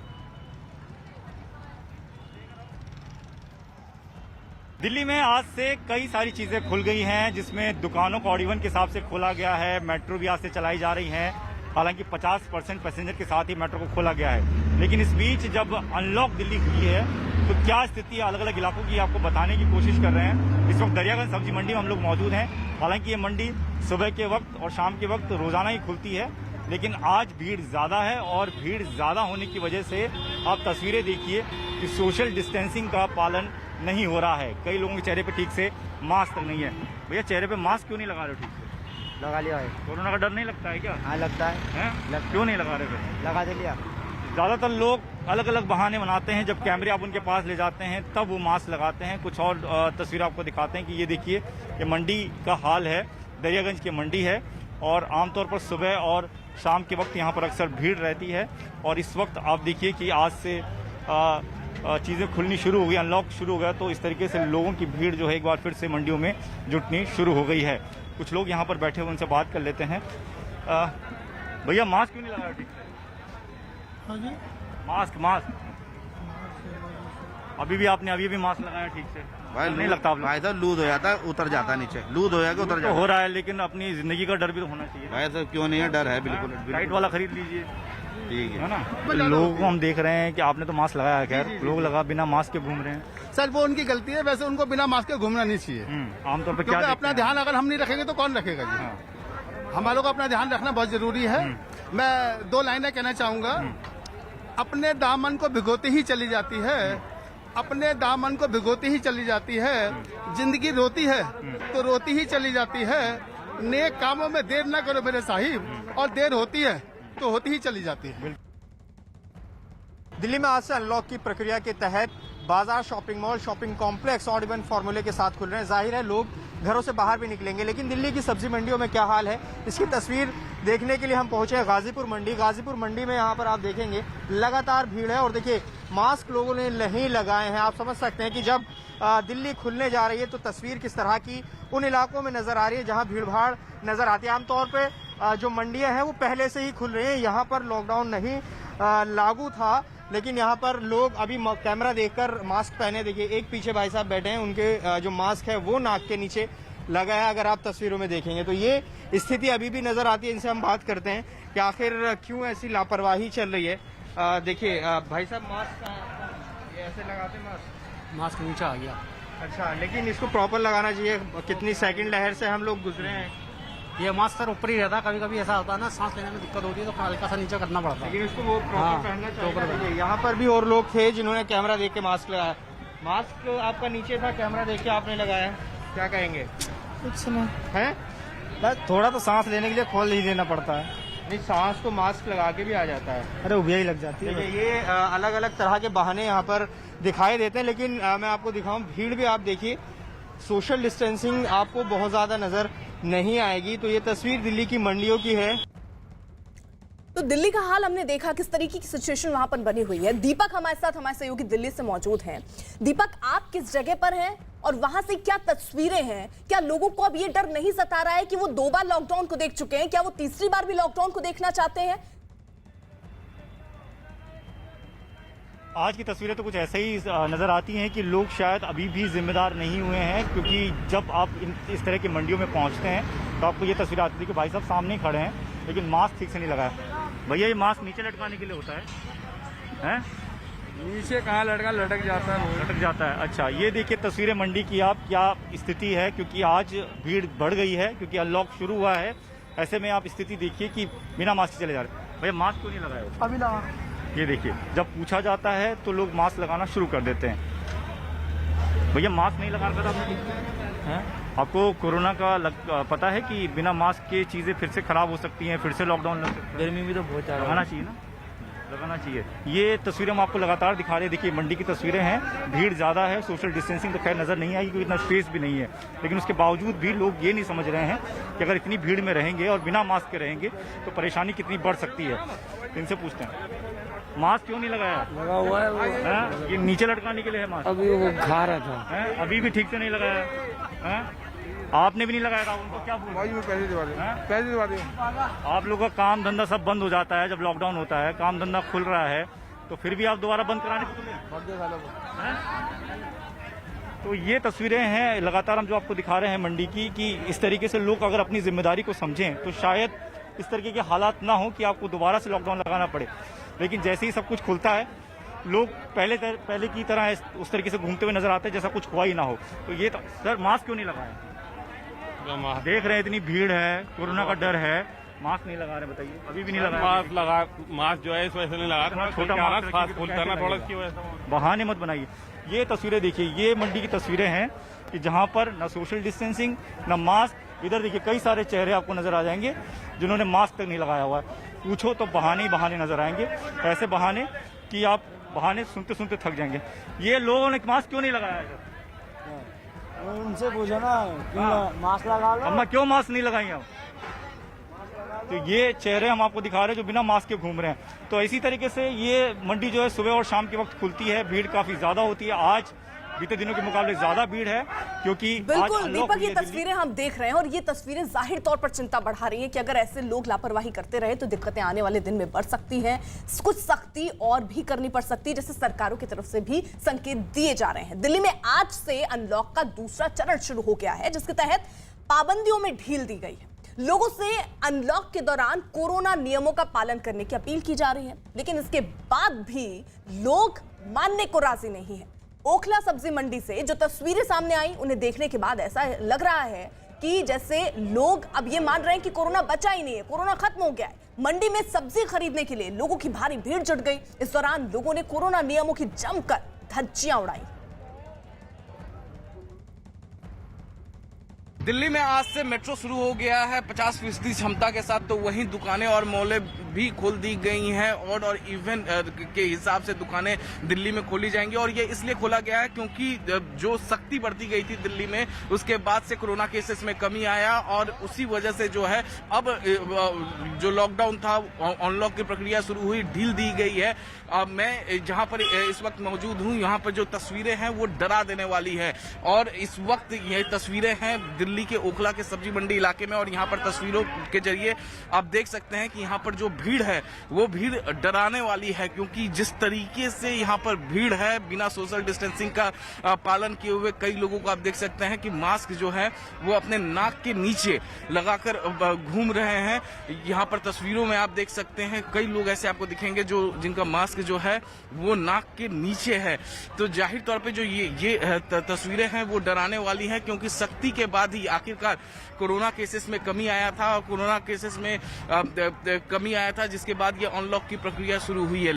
दिल्ली में आज से कई सारी चीजें खुल गई हैं, जिसमें दुकानों को ऑड इवन के हिसाब से खोला गया है। मेट्रो भी आज से चलाई जा रही है, हालांकि 50% पैसेंजर के साथ ही मेट्रो को खोला गया है। लेकिन इस बीच जब अनलॉक दिल्ली हुई है तो क्या स्थिति अलग अलग इलाकों की आपको बताने की कोशिश कर रहे हैं। इस वक्त दरियागंज सब्जी मंडी में हम लोग मौजूद हैं। हालांकि ये मंडी सुबह के वक्त और शाम के वक्त रोजाना ही खुलती है, लेकिन आज भीड़ ज्यादा है और भीड़ ज्यादा होने की वजह से आप तस्वीरें देखिए कि सोशल डिस्टेंसिंग का पालन नहीं हो रहा है। कई लोगों के चेहरे पे ठीक से मास्क नहीं है। भैया चेहरे पे मास्क क्यों नहीं लगा रहे हो? ठीक से
लगा लिया है।
कोरोना का डर नहीं लगता है क्या?
हाँ लगता है।
क्यों नहीं लगा रहे थे?
लगा दे लिया।
ज्यादातर लोग अलग अलग बहाने बनाते हैं, जब कैमरे आप उनके पास ले जाते हैं तब वो मास्क लगाते हैं। कुछ और तस्वीर आपको दिखाते हैं कि ये देखिए, ये मंडी का हाल है, दरियागंज की मंडी है और आमतौर पर सुबह और शाम के वक्त यहाँ पर अक्सर भीड़ रहती है। और इस वक्त आप देखिए कि आज से चीज़ें खुलनी शुरू हो गई, अनलॉक शुरू हो गया, तो इस तरीके से लोगों की भीड़ जो है एक बार फिर से मंडियों में जुटनी शुरू हो गई है। कुछ लोग यहाँ पर बैठे हुए उनसे बात कर लेते हैं। भैया मास्क क्यों नहीं लगा रहे ठीक से?
हाँ जी,
मास्क अभी भी मास्क लगाया ठीक से?
भाई
नहीं लगता आप
भाई साहब, लूज हो जाता है, उतर जाता है नीचे, लूज हो जाएगा उतर
तो
जाता
हो रहा है, लेकिन अपनी जिंदगी का डर भी तो होना चाहिए
भाई साहब। क्यों नहीं है? डर है, बिल्कुल
टाइट वाला खरीद लीजिए,
ठीक
है ना। लोगों को हम देख रहे हैं कि आपने तो मास्क लगाया है, खैर लोग लगा बिना मास्क के घूम रहे हैं।
सर वो उनकी गलती है, वैसे उनको बिना मास्क के घूमना नहीं चाहिए।
आमतौर पर क्या
क्योंकि अपना ध्यान अगर हम नहीं रखेंगे तो कौन रखेगा जी। हमारे को अपना ध्यान रखना बहुत जरूरी है। मैं 2 लाइनें कहना चाहूंगा। अपने दामन को भिगोते ही चली जाती है, अपने दामन को भिगोती ही चली जाती है। जिंदगी रोती है तो रोती ही चली जाती है। नेक कामों में देर न करो मेरे साहिब, और देर होती है तो होती ही चली जाती है।
दिल्ली में आज से अनलॉक की प्रक्रिया के तहत बाजार, shopping mall, shopping complex odd even फॉर्मूले के साथ खुल रहे हैं। जाहिर है लोग घरों से बाहर भी निकलेंगे, लेकिन दिल्ली की सब्जी मंडियों में क्या हाल है इसकी तस्वीर देखने के लिए हम पहुंचे हैं गाजीपुर मंडी। गाजीपुर मंडी में यहाँ पर आप देखेंगे लगातार भीड़ है, और देखिए मास्क लोगों ने नहीं लगाए हैं। आप समझ सकते हैं कि जब दिल्ली खुलने जा रही है तो तस्वीर किस तरह की उन इलाकों में नजर आ रही है जहाँ भीड़ भाड़ नजर आती है। आमतौर पर जो मंडियाँ हैं वो पहले से ही खुल रही हैं, यहाँ पर लॉकडाउन नहीं लागू था, लेकिन यहाँ पर लोग अभी कैमरा देखकर मास्क पहने, देखिए एक पीछे भाई साहब बैठे हैं, उनके जो मास्क है वो नाक के नीचे लगा है। अगर आप तस्वीरों में देखेंगे तो ये स्थिति अभी भी नजर आती है। इनसे हम बात करते हैं कि आखिर क्यों ऐसी लापरवाही चल रही है। देखिए भाई साहब मास्क ये ऐसे लगाते मास्क
नीचे आ गया।
अच्छा, लेकिन इसको प्रॉपर लगाना चाहिए। कितनी सेकंड लहर से हम लोग गुजरे हैं।
ये मास्क सर ऊपर ही रहता है, कभी कभी ऐसा होता है ना सांस लेने में दिक्कत होती है तो हल्का सा नीचे करना पड़ता है,
लेकिन इसको वो प्रॉपर पहनना चाहिए। यहाँ पर भी और लोग थे जिन्होंने कैमरा देख के मास्क लगाया। मास्क आपका नीचे था, कैमरा देख के आपने लगाया, क्या कहेंगे?
कुछ नहीं
है,
बस थोड़ा तो सांस लेने के लिए खोल ही देना पड़ता है।
नहीं, सांस तो मास्क लगा के भी आ जाता है।
अरे उबिया ही लग जाती है।
देखिए ये अलग अलग तरह के बहाने यहाँ पर दिखाई देते हैं, लेकिन मैं आपको दिखाऊं भीड़ भी आप देखिए, सोशल डिस्टेंसिंग आपको बहुत ज्यादा नजर नहीं आएगी। तो ये तस्वीर दिल्ली की मंडियों की है।
तो दिल्ली का हाल हमने देखा, किस तरीके की सिचुएशन वहां पर बनी हुई है। दीपक हमारे साथ, हमारे सहयोगी दिल्ली से मौजूद हैं। दीपक, आप किस जगह पर हैं और वहां से क्या तस्वीरें हैं? क्या लोगों को अब ये डर नहीं सता रहा है कि वो 2 बार लॉकडाउन को देख चुके हैं, क्या वो तीसरी बार भी लॉकडाउन को देखना चाहते हैं?
आज की तस्वीरें तो कुछ ऐसे ही नज़र आती हैं कि लोग शायद अभी भी जिम्मेदार नहीं हुए हैं, क्योंकि जब आप इस तरह की मंडियों में पहुंचते हैं तो आपको ये तस्वीर आती है कि भाई साहब सामने ही खड़े हैं लेकिन मास्क ठीक से नहीं लगाया। भैया ये मास्क नीचे लटकाने के लिए होता है?
नीचे कहाँ लटक जाता है,
लटक जाता है। अच्छा, ये देखिए तस्वीरें मंडी की, आप क्या स्थिति है, क्योंकि आज भीड़ बढ़ गई है क्योंकि अनलॉक शुरू हुआ है। ऐसे में आप स्थिति देखिए कि बिना मास्क चले जा रहे हैं। भैया मास्क क्यों नहीं लगाया?
अभी लगा।
ये देखिए, जब पूछा जाता है तो लोग मास्क लगाना शुरू कर देते हैं। भैया मास्क नहीं लगा कर आपने, आपको कोरोना का पता है कि बिना मास्क के चीज़ें फिर से खराब हो सकती हैं, फिर से लॉकडाउन लग सकता है।
गर्मी भी तो बहुत ज़्यादा
लगाना चाहिए ना, लगाना चाहिए। ये तस्वीरें हम आपको लगातार दिखा रहे हैं। देखिए मंडी की तस्वीरें हैं, भीड़ ज़्यादा है, सोशल डिस्टेंसिंग तो खैर नज़र नहीं आएगी क्योंकि इतना स्पेस भी नहीं है, लेकिन उसके बावजूद भी लोग ये नहीं समझ रहे हैं कि अगर इतनी भीड़ में रहेंगे और बिना मास्क के रहेंगे तो परेशानी कितनी बढ़ सकती है। इनसे पूछते हैं मास्क क्यों नहीं लगाया?
लगा हुआ है वो।
ये नीचे लटकाने के लिए है मास्क।
अभी वो खा रहा था।
अभी भी ठीक से नहीं लगाया। आपने भी नहीं लगाया था, उनको क्या बोल?
पहली बार
आप लोगों का काम धंधा सब बंद हो जाता है जब लॉकडाउन होता है, काम धंधा खुल रहा है तो फिर भी आप दोबारा बंद कराने तो ये तस्वीरें हैं लगातार हम जो आपको दिखा रहे हैं मंडी की, कि इस तरीके से लोग अगर अपनी जिम्मेदारी को समझें तो शायद इस तरीके के हालात ना हो कि आपको दोबारा से लॉकडाउन लगाना पड़े। लेकिन जैसे ही सब कुछ खुलता है लोग पहले की तरह उस तरीके से घूमते हुए नजर आते हैं जैसा कुछ हुआ ही ना हो। तो ये तो सर मास्क क्यों नहीं लगाया? देख रहे हैं इतनी भीड़ है, कोरोना का डर है, मास्क नहीं लगा रहे, बताइए। अभी भी नहीं लगा
मास्क जो है इस वजह से नहीं लगा,
छोटा मास्क फास्ट खुलता है ना थोड़ा, इसकी वजह से। बहाने मत बनाइए। ये तस्वीरें देखिए, ये मंडी की तस्वीरें हैं कि जहां पर न सोशल डिस्टेंसिंग न मास्क। इधर देखिए कई सारे चेहरे आपको नजर आ जाएंगे जिन्होंने मास्क तक नहीं लगाया हुआ है। पूछो तो बहाने ही बहाने नजर आएंगे, ऐसे बहाने कि आप बहाने सुनते सुनते थक जाएंगे। ये लोगों ने मास्क क्यों नहीं लगाया है?
उनसे पूछो ना, मास्क लगा लो।
अम्मा क्यों मास्क नहीं लगाई आप? तो ये चेहरे हम आपको दिखा रहे हैं जो बिना मास्क के घूम रहे हैं। तो इसी तरीके से ये मंडी जो है सुबह और शाम के वक्त खुलती है, भीड़ काफी ज्यादा होती है। आज बीते दिनों के मुकाबले ज्यादा भीड़ है क्योंकि
बिल्कुल दीपक, ये तस्वीरें हम देख रहे हैं और ये तस्वीरें जाहिर तौर पर चिंता बढ़ा रही हैं कि अगर ऐसे लोग लापरवाही करते रहे तो दिक्कतें आने वाले दिन में बढ़ सकती हैं। कुछ सख्ती और भी करनी पड़ सकती है, जैसे सरकारों की तरफ से भी संकेत दिए जा रहे हैं। दिल्ली में आज से अनलॉक का दूसरा चरण शुरू हो गया है, जिसके तहत पाबंदियों में ढील दी गई है। लोगों से अनलॉक के दौरान कोरोना नियमों का पालन करने की अपील की जा रही है, लेकिन इसके बाद भी लोग मानने को राजी नहीं है। ओखला सब्जी मंडी से जो तस्वीरें सामने आई, उन्हें देखने के बाद ऐसा लग रहा है कि जैसे लोग अब ये मान रहे हैं कि कोरोना बचा ही नहीं है, कोरोना खत्म हो गया है। मंडी में सब्जी खरीदने के लिए लोगों की भारी भीड़ जुट गई। इस दौरान लोगों ने कोरोना नियमों की जमकर धज्जियां उड़ाई।
दिल्ली में आज से मेट्रो शुरू हो गया है 50% क्षमता के साथ, तो वहीं दुकानें और मॉलें भी खोल दी गई हैं। और इवेंट के हिसाब से दुकानें दिल्ली में खोली जाएंगी, और ये इसलिए खोला गया है क्योंकि जो सख्ती बढ़ती गई थी दिल्ली में, उसके बाद से कोरोना केसेस में कमी आया, और उसी वजह से जो है अब जो लॉकडाउन था, अनलॉक की प्रक्रिया शुरू हुई, ढील दी गई है। मैं जहां पर इस वक्त मौजूद हूं, यहां पर जो तस्वीरें हैं वो डरा देने वाली है। और इस वक्त ये तस्वीरें हैं दिल्ली के ओखला के सब्जी मंडी इलाके में, और यहाँ पर तस्वीरों के जरिए आप देख सकते हैं कि यहाँ पर जो भीड़ है वो भीड़ डराने वाली है, क्योंकि जिस तरीके से यहाँ पर भीड़ है, बिना सोशल डिस्टेंसिंग का पालन किए हुए कई लोगों को आप देख सकते हैं कि मास्क जो है वो अपने नाक के नीचे लगाकर घूम रहे हैं। यहाँ पर तस्वीरों में आप देख सकते हैं कई लोग ऐसे आपको दिखेंगे जो जिनका मास्क जो है वो नाक के नीचे है। तो जाहिर तौर पे जो ये तस्वीरें हैं वो डराने वाली हैं, क्योंकि सख्ती के बाद ही आखिरकार कोरोना केसेस में कमी आया था, और कोरोना केसेस में कमी आया था, जिसके बाद ये अनलॉक की प्रक्रिया शुरू हुई है।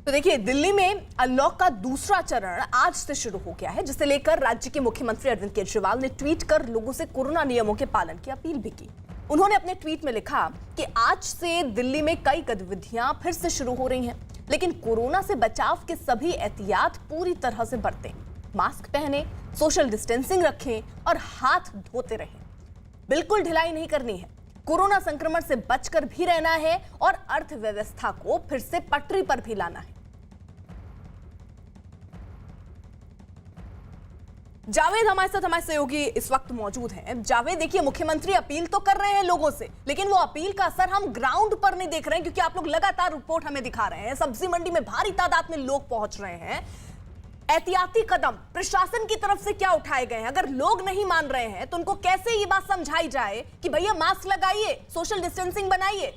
तो देखिए, दिल्ली में अनलॉक का दूसरा चरण आज से शुरू हो गया है, जिसे लेकर राज्य के मुख्यमंत्री अरविंद केजरीवाल ने ट्वीट कर लोगों से कोरोना नियमों के पालन की अपील भी की। उन्होंने अपने ट्वीट में लिखा कि आज से दिल्ली में कई गतिविधियां फिर से शुरू हो रही हैं, लेकिन कोरोना से बचाव के सभी एहतियात पूरी तरह से बरतें। मास्क पहने, सोशल डिस्टेंसिंग रखें और हाथ धोते रहें। बिल्कुल ढिलाई नहीं करनी है, कोरोना संक्रमण से बचकर भी रहना है और अर्थव्यवस्था को फिर से पटरी पर भी लाना है। जावेद हमारे साथ, हमारे सहयोगी इस वक्त मौजूद हैं। जावेद, देखिए, मुख्यमंत्री अपील तो कर रहे हैं लोगों से, लेकिन वो अपील का असर हम ग्राउंड पर नहीं देख रहे हैं, क्योंकि आप लोग लगातार रिपोर्ट हमें दिखा रहे हैं। सब्जी मंडी में भारी तादाद में लोग पहुंच रहे हैं। एहतियाती कदम प्रशासन की तरफ से क्या उठाए गए हैं? अगर लोग नहीं मान रहे हैं तो उनको कैसे ये बात समझाई जाए कि भैया मास्क लगाइए, सोशल डिस्टेंसिंग बनाइए?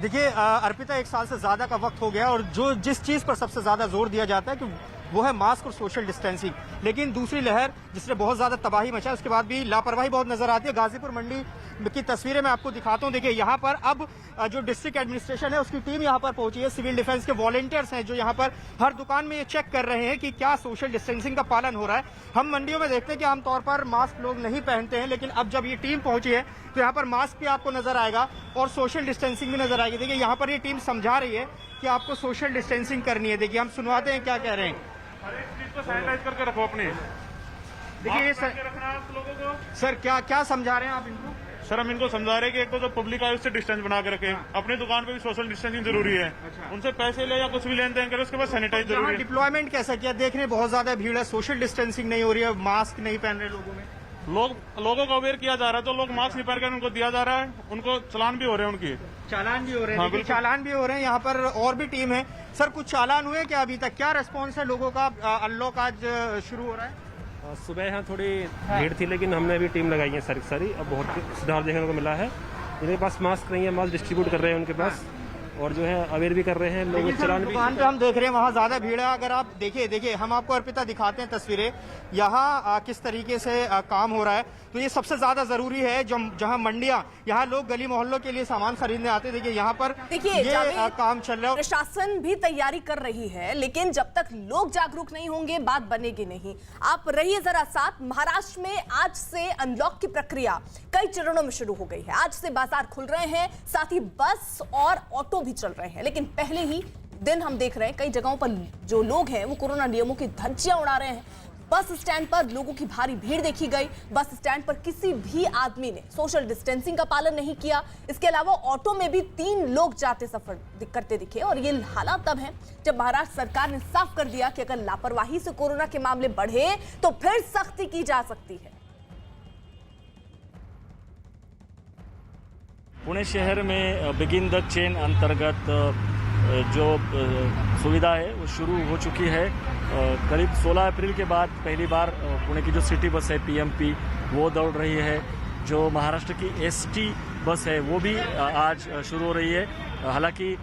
देखिए अर्पिता, 1 साल से ज्यादा का वक्त हो गया, और जो जिस चीज पर सबसे ज्यादा जोर दिया जाता है कि वो है मास्क और सोशल डिस्टेंसिंग, लेकिन दूसरी लहर जिसने बहुत ज्यादा तबाही मचा, उसके बाद भी लापरवाही बहुत नजर आती है। गाजीपुर मंडी की तस्वीरें मैं आपको दिखाता हूं। देखिए, यहाँ पर अब जो डिस्ट्रिक्ट एडमिनिस्ट्रेशन है उसकी टीम यहाँ पर पहुंची है। सिविल डिफेंस के वॉलंटियर्स हैं जो यहाँ पर हर दुकान में ये चेक कर रहे हैं कि क्या सोशल डिस्टेंसिंग का पालन हो रहा है। हम मंडियों में देखते हैं कि आमतौर पर मास्क लोग नहीं पहनते हैं, लेकिन अब जब ये टीम पहुंची है तो यहाँ पर मास्क भी आपको नजर आएगा और सोशल डिस्टेंसिंग भी नजर आएगी। देखिए, यहाँ पर ये टीम समझा रही है कि आपको सोशल डिस्टेंसिंग करनी है। देखिए, हम सुनवाते हैं क्या कह रहे हैं।
सैनिटाइज करके रखो अपने।
देखिए ये सर क्या समझा रहे हैं आप इनको?
सर, हम इनको समझा रहे हैं कि एक तो जो पब्लिक है उससे डिस्टेंस बना के रखें, अपनी दुकान पे भी सोशल डिस्टेंसिंग जरूरी है। उनसे पैसे ले या कुछ भी लेन देन करें, उसके बाद सैनिटाइज जरूरी है।
डिप्लॉयमेंट कैसा किया? देख रहे हैं बहुत ज्यादा भीड़ है, सोशल डिस्टेंसिंग नहीं हो रही है, मास्क नहीं पहन रहे लोगों में।
लोगों को अवेयर किया जा रहा है, तो लोग मास्क नहीं पहन कर उनको दिया जा रहा है, उनको चालान भी हो रहे हैं, उनकी
चालान भी हो रहे हैं। चालान भी हो रहे हैं। यहाँ पर और भी टीम है। सर, कुछ चालान हुए क्या अभी तक? क्या रेस्पॉन्स है लोगों का? अनलॉक आज शुरू हो रहा है।
सुबह यहाँ थोड़ी भीड़ थी, लेकिन हमने भी टीम लगाई है सारी। अब बहुत सुधार देखने को मिला है। जिनके पास मास्क नहीं है, मास्क डिस्ट्रीब्यूट कर रहे हैं उनके पास, और जो है अवेयर भी कर रहे हैं लोग। चलान भी
दुकान पे हम देख रहे हैं वहाँ ज्यादा भीड़ है। अगर आप देखिए हम आपको अर्पिता दिखाते हैं तस्वीरें, यहाँ किस तरीके से काम हो रहा है। तो ये सबसे ज्यादा जरूरी है। जहाँ मंडियां, यहाँ लोग गली मोहल्लों के लिए सामान खरीदने आते हैं। देखिए, यहाँ पर ये काम चल रहा है।
प्रशासन भी तैयारी कर रही है, लेकिन जब तक लोग जागरूक नहीं होंगे बात बनेगी नहीं। आप रहिए जरा साथ। महाराष्ट्र में आज से अनलॉक की प्रक्रिया कई चरणों में शुरू हो गई है। आज से बाजार खुल रहे हैं, साथ ही बस और ऑटो भी चल रहे हैं, लेकिन पहले ही दिन हम देख रहे हैं कई जगहों पर जो लोग हैं वो कोरोना नियमों की धज्जियां उड़ा रहे हैं। बस स्टैंड पर लोगों की भारी भीड़ देखी गई। बस स्टैंड पर किसी भी आदमी ने सोशल डिस्टेंसिंग का पालन नहीं किया। इसके अलावा ऑटो में भी 3 लोग जाते सफर करते दिखे। और ये हालात तब हैं जब महाराष्ट्र सरकार ने साफ कर दिया कि अगर लापरवाही से कोरोना के मामले बढ़े तो फिर सख्ती की जा सकती है।
पुणे शहर में बिगिन द चेन अंतर्गत जो सुविधा है वो शुरू हो चुकी है। करीब 16 अप्रैल के बाद पहली बार पुणे की जो सिटी बस है PMP वो दौड़ रही है। जो महाराष्ट्र की ST बस है वो भी आज शुरू हो रही है। हालांकि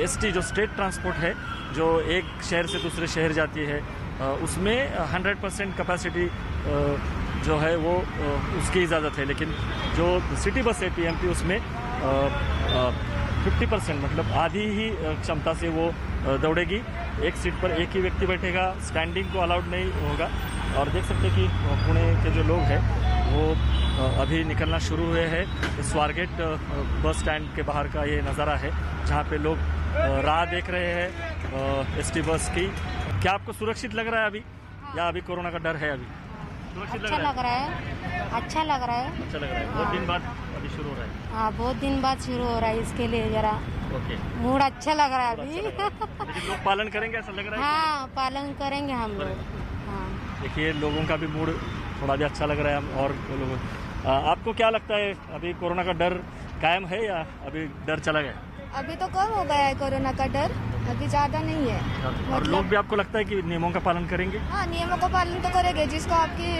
ST जो स्टेट ट्रांसपोर्ट है, जो एक शहर से दूसरे शहर जाती है, उसमें 100% कैपेसिटी जो है वो उसकी इजाज़त है। लेकिन जो सिटी बस है PMP उसमें
50% मतलब आधी ही क्षमता से वो दौड़ेगी। एक सीट पर एक ही व्यक्ति बैठेगा, स्टैंडिंग को अलाउड नहीं होगा। और देख सकते हैं कि पुणे के जो लोग हैं वो अभी निकलना शुरू हुए हैं। स्वारगेट बस स्टैंड के बाहर का ये नज़ारा है जहाँ पे लोग राह देख रहे हैं एसटी बस की। क्या आपको सुरक्षित लग रहा है अभी, या अभी कोरोना का डर है? अभी सुरक्षित
अच्छा लग रहा है, अच्छा लग रहा है,
अच्छा लग रहा है। बहुत दिन बाद अभी शुरू हो रहा है।
हाँ बहुत दिन बाद शुरू हो रहा है, इसके लिए जरा
ओके,
मूड अच्छा लग रहा है अभी।
लेकिन लोग पालन करेंगे ऐसा लग रहा है?
हाँ पालन करेंगे हम लोग। हाँ
देखिए लोगों का भी मूड थोड़ा भी अच्छा लग रहा है। और लोगों आपको क्या लगता है, अभी कोरोना का डर कायम है या अभी डर चला गया?
अभी तो कम हो गया है कोरोना का डर, अभी ज्यादा नहीं है।
और लोग भी आपको लगता है कि नियमों का पालन करेंगे?
हाँ नियमों का पालन तो करेंगे, जिसको आपकी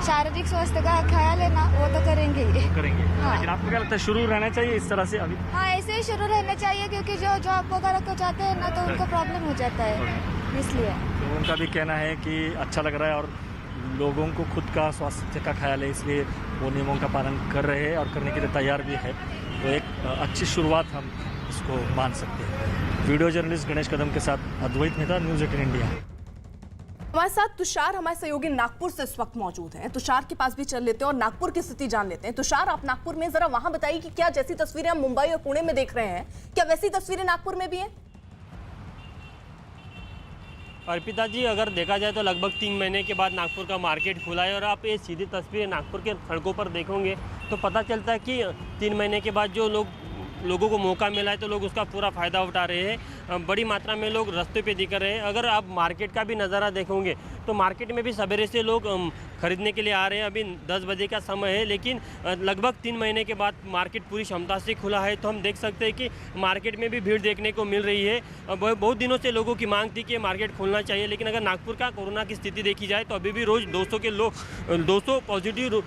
शारीरिक स्वास्थ्य का ख्याल है ना वो तो करेंगे ही
करेंगे।
हाँ।
लेकिन आपको क्या लगता है शुरू रहना चाहिए इस तरह से अभी?
हाँ ऐसे ही शुरू रहना चाहिए, क्योंकि जो जॉब वगैरह को जाते हैं ना तो उनको प्रॉब्लम हो जाता है, इसलिए।
लोगों का भी कहना है कि अच्छा लग रहा है और लोगों को खुद का स्वास्थ्य का ख्याल है, इसलिए वो नियमों का पालन कर रहे हैं और करने के लिए तैयार भी है। तो एक अच्छी शुरुआत हम इसको मान सकते हैं। वीडियो जर्नलिस्ट गणेश कदम के साथ अद्वैत मेहता, न्यूज़ 18 इंडिया।
हमारे साथ तुषार, हमारे सहयोगी नागपुर से इस वक्त मौजूद हैं। तुषार के पास भी चल लेते हैं और नागपुर की स्थिति जान लेते हैं। तुषार, आप नागपुर में, जरा वहां बताइए कि क्या जैसी तस्वीरें हम मुंबई और पुणे में देख रहे हैं, क्या वैसी तस्वीरें नागपुर में भी हैं?
अर्पिता जी, अगर देखा जाए तो लगभग 3 महीने के बाद नागपुर का मार्केट खुला है और आप ये सीधी तस्वीरें नागपुर के सड़कों पर देखोगे तो पता चलता है कि 3 महीने के बाद जो लोगों को मौका मिला है तो लोग उसका पूरा फ़ायदा उठा रहे हैं। बड़ी मात्रा में लोग रास्ते पे दिख रहे हैं। अगर आप मार्केट का भी नज़ारा देखोगे तो मार्केट में भी सवेरे से लोग खरीदने के लिए आ रहे हैं। अभी 10 बजे का समय है, लेकिन लगभग 3 महीने के बाद मार्केट पूरी क्षमता से खुला है। तो हम देख सकते हैं कि मार्केट में भी भीड़ देखने को मिल रही है। बहुत दिनों से लोगों की मांग थी कि मार्केट खोलना चाहिए, लेकिन अगर नागपुर का कोरोना की स्थिति देखी जाए तो अभी भी रोज़ 200 पॉजिटिव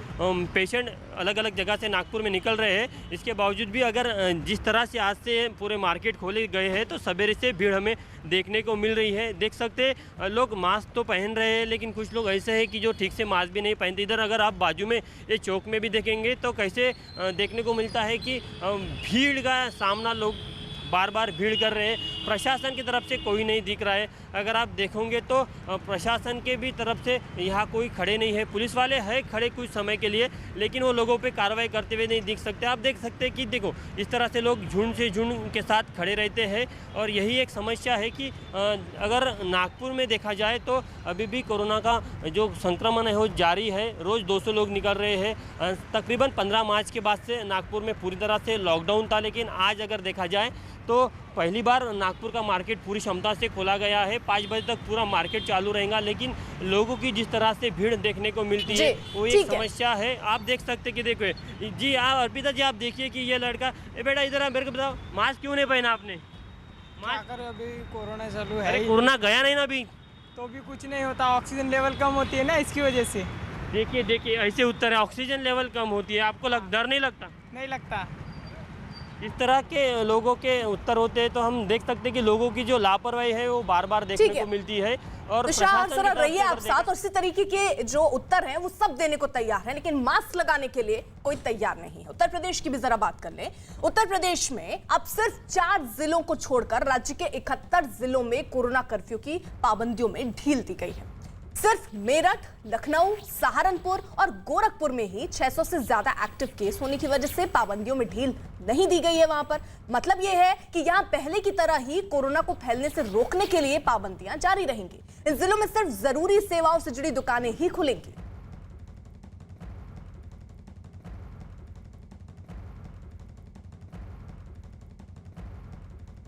पेशेंट अलग अलग जगह से नागपुर में निकल रहे हैं। इसके बावजूद भी अगर जिस तरह से आज से पूरे मार्केट खोले गए हैं तो सवेरे से भीड़ हमें देखने को मिल रही है। देख सकते हैं लोग मास्क तो पहन रहे हैं, लेकिन कुछ लोग ऐसे हैं कि जो ठीक से मास्क भी नहीं पहनते। इधर अगर आप बाजू में ये चौक में भी देखेंगे तो कैसे देखने को मिलता है कि भीड़ का सामना लोग बार बार भीड़ कर रहे हैं। प्रशासन की तरफ से कोई नहीं दिख रहा है। अगर आप देखोगे तो प्रशासन के भी तरफ से यहाँ कोई खड़े नहीं है। पुलिस वाले हैं खड़े कुछ समय के लिए, लेकिन वो लोगों पे कार्रवाई करते हुए नहीं दिख सकते। आप देख सकते हैं कि देखो इस तरह से लोग झुंड से झुंड के साथ खड़े रहते हैं। और यही एक समस्या है कि अगर नागपुर में देखा जाए तो अभी भी कोरोना का जो संक्रमण है वो जारी है। रोज़ 200 लोग निकल रहे हैं। तकरीबन 15 मार्च के बाद से नागपुर में पूरी तरह से लॉकडाउन था, लेकिन आज अगर देखा जाए तो पहली बार नागपुर का मार्केट पूरी क्षमता से खोला गया है। 5 बजे तक पूरा मार्केट चालू रहेगा, लेकिन लोगों की जिस तरह से भीड़ देखने को मिलती है वो एक समस्या है। आप देख सकते कि देखो जी, आप अर्पिता जी आप देखिए कि ये लड़का, बेटा इधर मेरे को बताओ मास्क क्यों नहीं पहना आपने?
मास्क अभी कोरोना चालू है।
अरे कोरोना गया नहीं ना अभी,
तो भी कुछ नहीं होता, ऑक्सीजन लेवल कम होती है ना, इसकी वजह से।
देखिए ऐसे उत्तर है, ऑक्सीजन लेवल कम होती है। आपको डर नहीं लगता?
नहीं लगता।
इस तरह के लोगों के उत्तर होते हैं तो हम देख सकते हैं कि लोगों की जो लापरवाही है वो बार बार देखने को मिलती है। और
प्रशासन रहिए आप साथ, और इसी तरीके के जो उत्तर हैं वो सब देने को तैयार हैं, लेकिन मास्क लगाने के लिए कोई तैयार नहीं है। उत्तर प्रदेश की भी जरा बात कर लें। उत्तर प्रदेश में अब सिर्फ 4 जिलों को छोड़कर राज्य के 71 जिलों में कोरोना कर्फ्यू की पाबंदियों में ढील दी गई है। सिर्फ मेरठ, लखनऊ, सहारनपुर और गोरखपुर में ही 600 से ज्यादा एक्टिव केस होने की वजह से पाबंदियों में ढील नहीं दी गई है वहां पर। मतलब यह है कि यहां पहले की तरह ही कोरोना को फैलने से रोकने के लिए पाबंदियां जारी रहेंगी। इन जिलों में सिर्फ जरूरी सेवाओं से जुड़ी दुकानें ही खुलेंगी।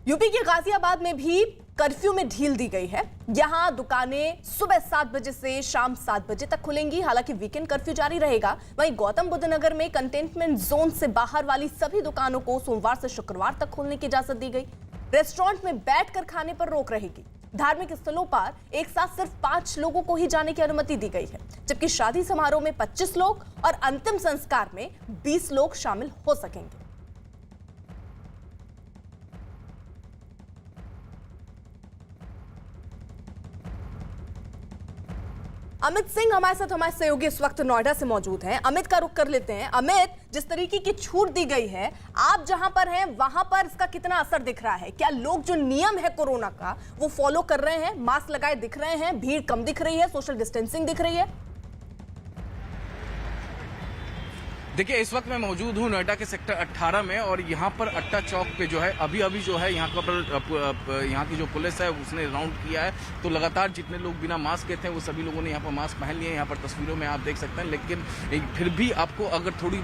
यूपी के गाजियाबाद में भी कर्फ्यू में ढील दी गई है। यहां दुकानें सुबह 7 बजे से शाम 7 बजे तक खुलेंगी। हालांकि वीकेंड कर्फ्यू जारी रहेगा। वहीं गौतम बुद्ध नगर में कंटेनमेंट जोन से बाहर वाली सभी दुकानों को सोमवार से शुक्रवार तक खोलने की इजाजत दी गई। रेस्टोरेंट में बैठकर खाने पर रोक रहेगी। धार्मिक स्थलों पर एक साथ सिर्फ 5 लोगों को ही जाने की अनुमति दी गई है, जबकि शादी समारोह में 25 लोग और अंतिम संस्कार में 20 लोग शामिल हो सकेंगे। अमित सिंह हमारे साथ हमारे सहयोगी इस वक्त नोएडा से मौजूद हैं। अमित का रुख कर लेते हैं। अमित, जिस तरीके की छूट दी गई है, आप जहां पर हैं वहां पर इसका कितना असर दिख रहा है? क्या लोग जो नियम है कोरोना का वो फॉलो कर रहे हैं? मास्क लगाए दिख रहे हैं? भीड़ कम दिख रही है? सोशल डिस्टेंसिंग दिख रही है?
देखिए, इस वक्त मैं मौजूद हूँ नोएडा के सेक्टर 18 में और यहाँ पर अट्टा चौक पे जो है अभी जो है यहाँ की जो पुलिस है उसने राउंड किया है। तो लगातार जितने लोग बिना मास्क के थे वो सभी लोगों ने यहाँ पर मास्क पहन लिए। यहाँ पर तस्वीरों में आप देख सकते हैं, लेकिन फिर भी आपको अगर थोड़ी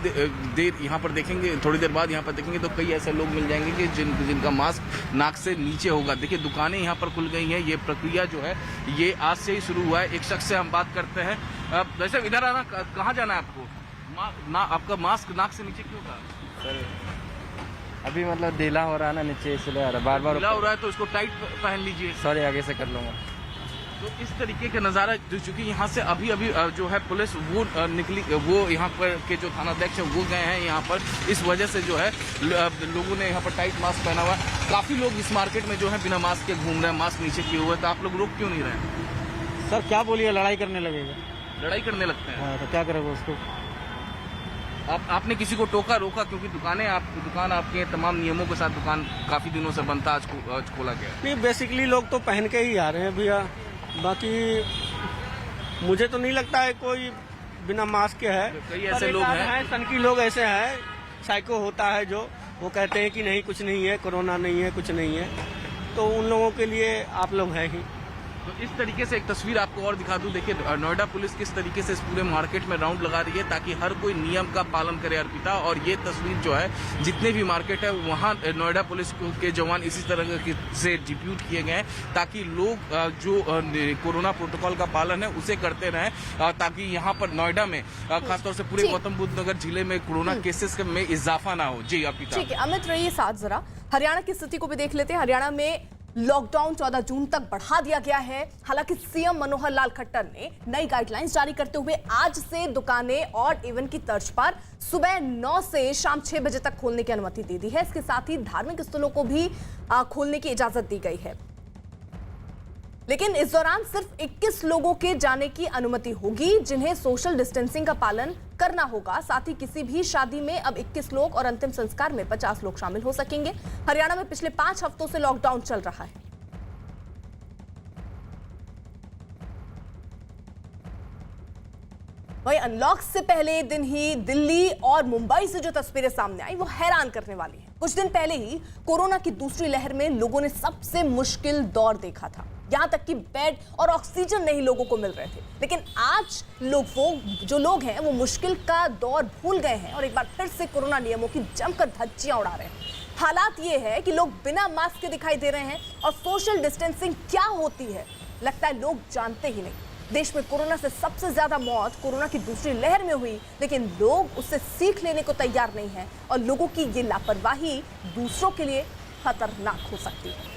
देर यहाँ पर देखेंगे, थोड़ी देर बाद यहाँ पर देखेंगे तो कई ऐसे लोग मिल जाएंगे कि जिनका मास्क नाक से नीचे होगा। देखिए, दुकानें यहाँ पर खुल गई हैं। ये प्रक्रिया जो है ये आज से ही शुरू हुआ है। एक शख्स से हम बात करते हैं। वैसे इधर आना, कहाँ जाना है आपको? आपका मास्क नाक से नीचे क्यों था?
सर अभी मतलब ढीला हो रहा है ना नीचे, इसलिए आ रहा बार बार
ढीला हो रहा है तो इसको टाइट पहन लीजिए।
सॉरी, आगे से कर लूंगा।
तो इस तरीके का नज़ारा, चूंकि यहाँ से अभी जो है पुलिस वो निकली, वो यहाँ पर के जो थानाध्यक्ष है वो गए हैं यहाँ पर। इस वजह से जो है लोगों ने यहाँ पर टाइट मास्क पहना हुआ है। काफ़ी लोग इस मार्केट में जो है बिना मास्क के घूम रहे हैं, मास्क नीचे किए हुए। तो आप लोग रोक क्यों नहीं रहे हैं?
सर क्या बोलिए, लड़ाई करने लगेगा।
लड़ाई करने लगते हैं?
हाँ, तो क्या करेगा उसको?
आपने किसी को टोका रोका? क्योंकि दुकान आपके तमाम नियमों के साथ दुकान काफी दिनों से बनता, आज खोला गया।
नहीं, बेसिकली लोग तो पहन के ही आ रहे हैं भैया। बाकी मुझे तो नहीं लगता है कोई बिना मास्क के है।
कई ऐसे लोग हैं,
सनकी लोग ऐसे हैं, साइको होता है जो वो कहते हैं कि नहीं कुछ नहीं है, कोरोना नहीं है, कुछ नहीं है। तो उन लोगों के लिए आप लोग हैं ही।
तो इस तरीके से एक तस्वीर आपको और दिखा दूं। देखिए, नोएडा पुलिस किस तरीके से इस पूरे मार्केट में राउंड लगा रही है ताकि हर कोई नियम का पालन करे, अर्पिता। और ये तस्वीर जो है जितने भी मार्केट है वहाँ नोएडा पुलिस के जवान इसी तरह से डिप्यूट किए गए हैं ताकि लोग जो कोरोना प्रोटोकॉल का पालन है उसे करते रहें, ताकि यहाँ पर नोएडा में खासतौर से पूरे गौतम बुद्ध नगर जिले में कोरोना केसेस में इजाफा ना हो। जी अर्पिता।
ठीक है अमित, रहिए साथ। जरा हरियाणा की स्थिति को भी देख लेते हैं। हरियाणा में लॉकडाउन 14 जून तक बढ़ा दिया गया है। हालांकि सीएम मनोहर लाल खट्टर ने नई गाइडलाइंस जारी करते हुए आज से दुकानें ऑड इवन की तर्ज पर सुबह 9 से शाम 6 बजे तक खोलने की अनुमति दे दी है। इसके साथ ही धार्मिक स्थलों को भी खोलने की इजाजत दी गई है, लेकिन इस दौरान सिर्फ 21 लोगों के जाने की अनुमति होगी जिन्हें सोशल डिस्टेंसिंग का पालन करना होगा। साथ ही किसी भी शादी में अब 21 लोग और अंतिम संस्कार में 50 लोग शामिल हो सकेंगे। हरियाणा में पिछले 5 हफ्तों से लॉकडाउन चल रहा है। वहीं अनलॉक से पहले दिन ही दिल्ली और मुंबई से जो तस्वीरें सामने आई वो हैरान करने वाली है। कुछ दिन पहले ही कोरोना की दूसरी लहर में लोगों ने सबसे मुश्किल दौर देखा था। यहां तक कि बेड और ऑक्सीजन नहीं लोगों को मिल रहे थे। लेकिन आज जो लोग हैं वो मुश्किल का दौर भूल गए हैं और एक बार फिर से कोरोना नियमों की जमकर धज्जियां उड़ा रहे हैं। हालात ये है कि लोग बिना मास्क के दिखाई दे रहे हैं और सोशल डिस्टेंसिंग क्या होती है लगता है लोग जानते ही नहीं। देश में कोरोना से सबसे ज्यादा मौत कोरोना की दूसरी लहर में हुई, लेकिन लोग उससे सीख लेने को तैयार नहीं हैं और लोगों की ये लापरवाही दूसरों के लिए खतरनाक हो सकती है।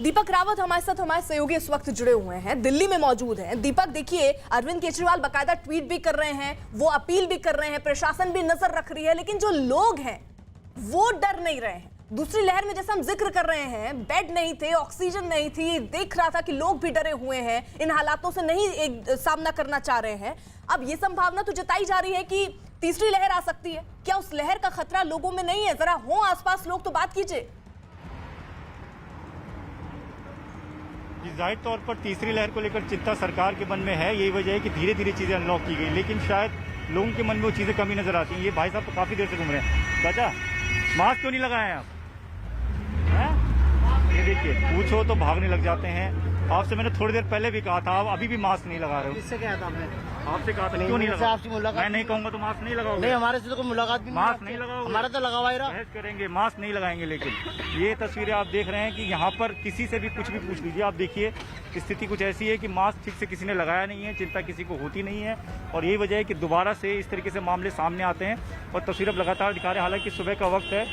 दीपक रावत हमारे साथ, हमारे सहयोगी इस वक्त जुड़े हुए हैं, दिल्ली में मौजूद हैं। दीपक, देखिए अरविंद केजरीवाल बकायदा ट्वीट भी कर रहे हैं, वो अपील भी कर रहे हैं, प्रशासन भी नजर रख रही है, लेकिन जो लोग हैं वो डर नहीं रहे हैं। दूसरी लहर में जैसा हम जिक्र कर रहे हैं, बेड नहीं थे, ऑक्सीजन नहीं थी, देख रहा था कि लोग भी डरे हुए हैं, इन हालातों से नहीं सामना करना चाह रहे हैं। अब ये संभावना तो जताई जा रही है कि तीसरी लहर आ सकती है। क्या उस लहर का खतरा लोगों में नहीं है? जरा हो आसपास लोग तो बात कीजिए।
जाहिर तौर पर तीसरी लहर को लेकर चिंता सरकार के मन में है। यही वजह है कि धीरे धीरे चीजें अनलॉक की गई, लेकिन शायद लोगों के मन में वो चीजें कमी नजर आती हैं। ये भाई साहब तो काफी देर से घूम रहे हैं। चाचा, मास्क क्यों नहीं लगाए हैं आप? ये देखिए, पूछो तो भागने लग जाते हैं। आपसे मैंने थोड़ी देर पहले भी कहा था, आप अभी भी मास्क नहीं लगा रहे हो।
किससे कहा था आपने?
आपसे कहा था क्यों नहीं लगा? आपसे मुलाकात, मैं नहीं कहूंगा तो मास्क नहीं लगाओगे?
नहीं, हमारे से तो कोई मुलाकात भी
मास्क नहीं लगाओगे?
हमारा तो लगा हुआ ही रहा।
बहस करेंगे, मास्क नहीं लगाएंगे। लेकिन ये तस्वीरें आप देख रहे हैं कि यहाँ पर किसी से भी कुछ भी पूछ लीजिए, आप देखिए स्थिति कुछ ऐसी है कि मास्क ठीक से किसी ने लगाया नहीं है, चिंता किसी को होती नहीं है। और यही वजह है कि दोबारा से इस तरीके से मामले सामने आते हैं और तस्वीर अब लगातार दिखा रहे हैं। हालांकि सुबह का वक्त है,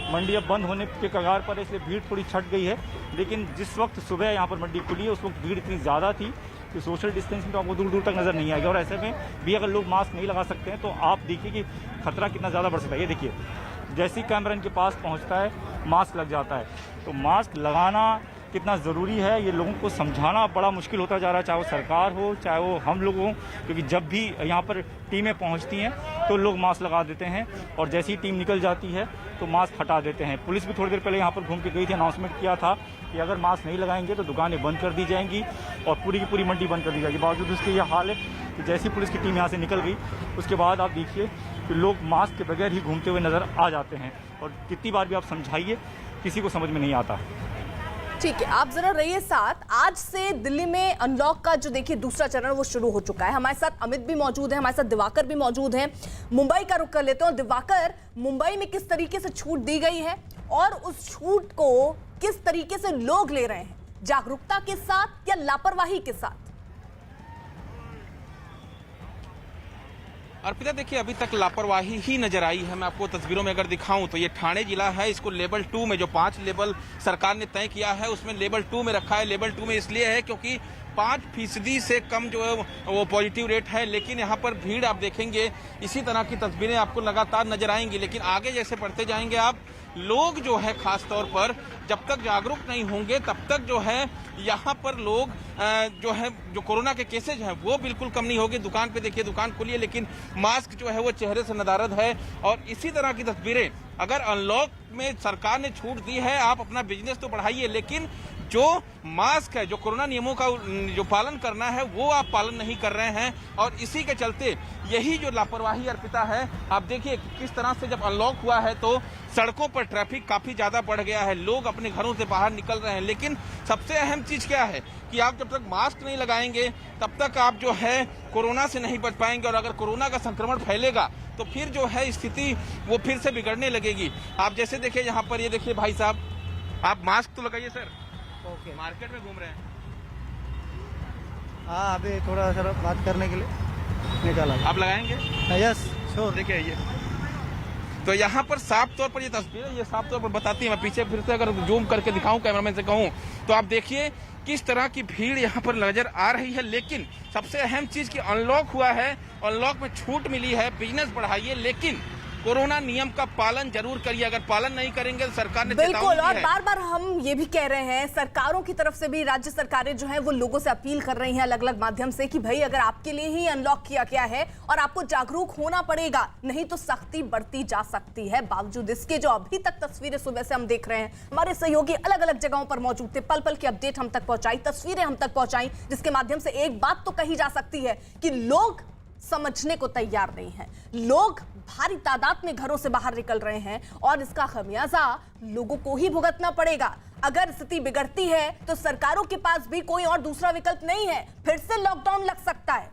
मंडी अब बंद होने के कगार पर है, इसलिए भीड़ थोड़ी छट गई है। लेकिन जिस वक्त सुबह यहाँ पर मंडी खुली है उस वक्त भीड़ इतनी ज़्यादा थी कि सोशल डिस्टेंसिंग तो आपको दूर दूर तक नज़र नहीं आएगा। और ऐसे में भी अगर लोग मास्क नहीं लगा सकते हैं तो आप देखिए कि खतरा कितना ज़्यादा बढ़ सकता है। ये देखिए, जैसे ही कैमरा इनके पास पहुंचता है मास्क लग जाता है। तो मास्क लगाना कितना ज़रूरी है ये लोगों को समझाना बड़ा मुश्किल होता जा रहा है, चाहे वो सरकार हो चाहे वो हम लोग हों, क्योंकि जब भी यहाँ पर टीमें पहुँचती हैं तो लोग मास्क लगा देते हैं और जैसे ही टीम निकल जाती है तो मास्क हटा देते हैं। पुलिस भी थोड़ी देर पहले यहाँ पर घूम के गई थी, अनाउंसमेंट किया था कि अगर मास्क नहीं लगाएंगे तो दुकानें बंद कर दी जाएंगी और पूरी की पूरी मंडी बंद कर दी जाएगी। बावजूद उसके ये हाल है कि जैसी पुलिस की टीम यहाँ से निकल गई उसके बाद आप देखिए कि लोग मास्क के बगैर ही घूमते हुए नज़र आ जाते हैं और कितनी बार भी आप समझाइए किसी को समझ में नहीं आता।
ठीक है, आप जरा रहिए साथ। आज से दिल्ली में अनलॉक का जो देखिए दूसरा चरण वो शुरू हो चुका है। हमारे साथ अमित भी मौजूद है, हमारे साथ दिवाकर भी मौजूद हैं। मुंबई का रुख कर लेते हैं। दिवाकर, मुंबई में किस तरीके से छूट दी गई है और उस छूट को किस तरीके से लोग ले रहे हैं, जागरूकता के साथ या लापरवाही के साथ?
अर्पिता, देखिए अभी तक लापरवाही ही नजर आई है। मैं आपको तस्वीरों में अगर दिखाऊं तो ये ठाणे जिला है, इसको लेवल 2 में जो 5 लेवल सरकार ने तय किया है उसमें लेवल 2 में रखा है। लेवल 2 में इसलिए है क्योंकि 5% से कम जो है वो पॉजिटिव रेट है, लेकिन यहाँ पर भीड़ आप देखेंगे इसी तरह की तस्वीरें आपको लगातार नजर आएंगी। लेकिन आगे जैसे बढ़ते जाएंगे आप, लोग जो है खास तौर पर जब तक जागरूक नहीं होंगे तब तक जो है यहाँ पर लोग जो है जो कोरोना के केसेज हैं वो बिल्कुल कम नहीं होगी। दुकान पे देखिए, दुकान खुली है लेकिन मास्क जो है वो चेहरे से नदारद है। और इसी तरह की तस्वीरें अगर अनलॉक में सरकार ने छूट दी है, आप अपना बिजनेस तो बढ़ाइए, लेकिन जो मास्क है, जो कोरोना नियमों का जो पालन करना है वो आप पालन नहीं कर रहे हैं। और इसी के चलते यही जो लापरवाही अर्पिता है, आप देखिए किस तरह से जब अनलॉक हुआ है तो सड़कों पर ट्रैफिक काफी ज्यादा बढ़ गया है, लोग अपने घरों से बाहर निकल रहे हैं। लेकिन सबसे अहम चीज क्या है कि आप जब तक मास्क नहीं लगाएंगे तब तक आप जो है कोरोना से नहीं बच पाएंगे और अगर कोरोना का संक्रमण फैलेगा तो फिर जो है स्थिति वो फिर से बिगड़ने लगेगी। आप जैसे देखिए यहाँ पर, ये देखिए भाई साहब, आप मास्क तो लगाइए सर। ओके, मार्केट में घूम रहे हैं?
हाँ, अभी थोड़ा सा बात करने के लिए निकाला।
आप लगाएंगे?
Yes sure.
देखिए ये तो यहाँ पर साफ तौर पर ये तस्वीरें ये साफ तौर पर बताती है। मैं पीछे फिर से अगर जूम करके दिखाऊं, कैमरामैन से कहूं, तो आप देखिए किस तरह की भीड़ यहाँ पर नजर आ रही है। लेकिन सबसे अहम चीज की अनलॉक हुआ है, अनलॉक में छूट मिली है, बिजनेस बढ़ाइए, लेकिन कोरोना नियम का पालन जरूर करिए। अगर पालन नहीं करेंगे तो सरकार ने
बिल्कुल, और बार बार हम ये भी कह रहे हैं, सरकारों की तरफ से भी राज्य सरकारें जो हैं वो लोगों से अपील कर रही हैं अलग अलग माध्यम से कि भाई अगर आपके लिए ही अनलॉक किया गया है और आपको जागरूक होना पड़ेगा, नहीं तो सख्ती बढ़ती जा सकती है। बावजूद इसके जो अभी तक तस्वीरें सुबह से हम देख रहे हैं, हमारे सहयोगी अलग अलग जगहों पर मौजूद थे, पल पल की अपडेट हम तक पहुंचाई, तस्वीरें हम तक पहुंचाई, जिसके माध्यम से एक बात तो कही जा सकती है कि लोग समझने को तैयार नहीं है। लोग भारी तादाद में घरों से बाहर निकल रहे हैं और इसका खमियाजा लोगों को ही भुगतना पड़ेगा। अगर स्थिति बिगड़ती है तो सरकारों के पास भी कोई और दूसरा विकल्प नहीं है, फिर से लॉकडाउन लग सकता है।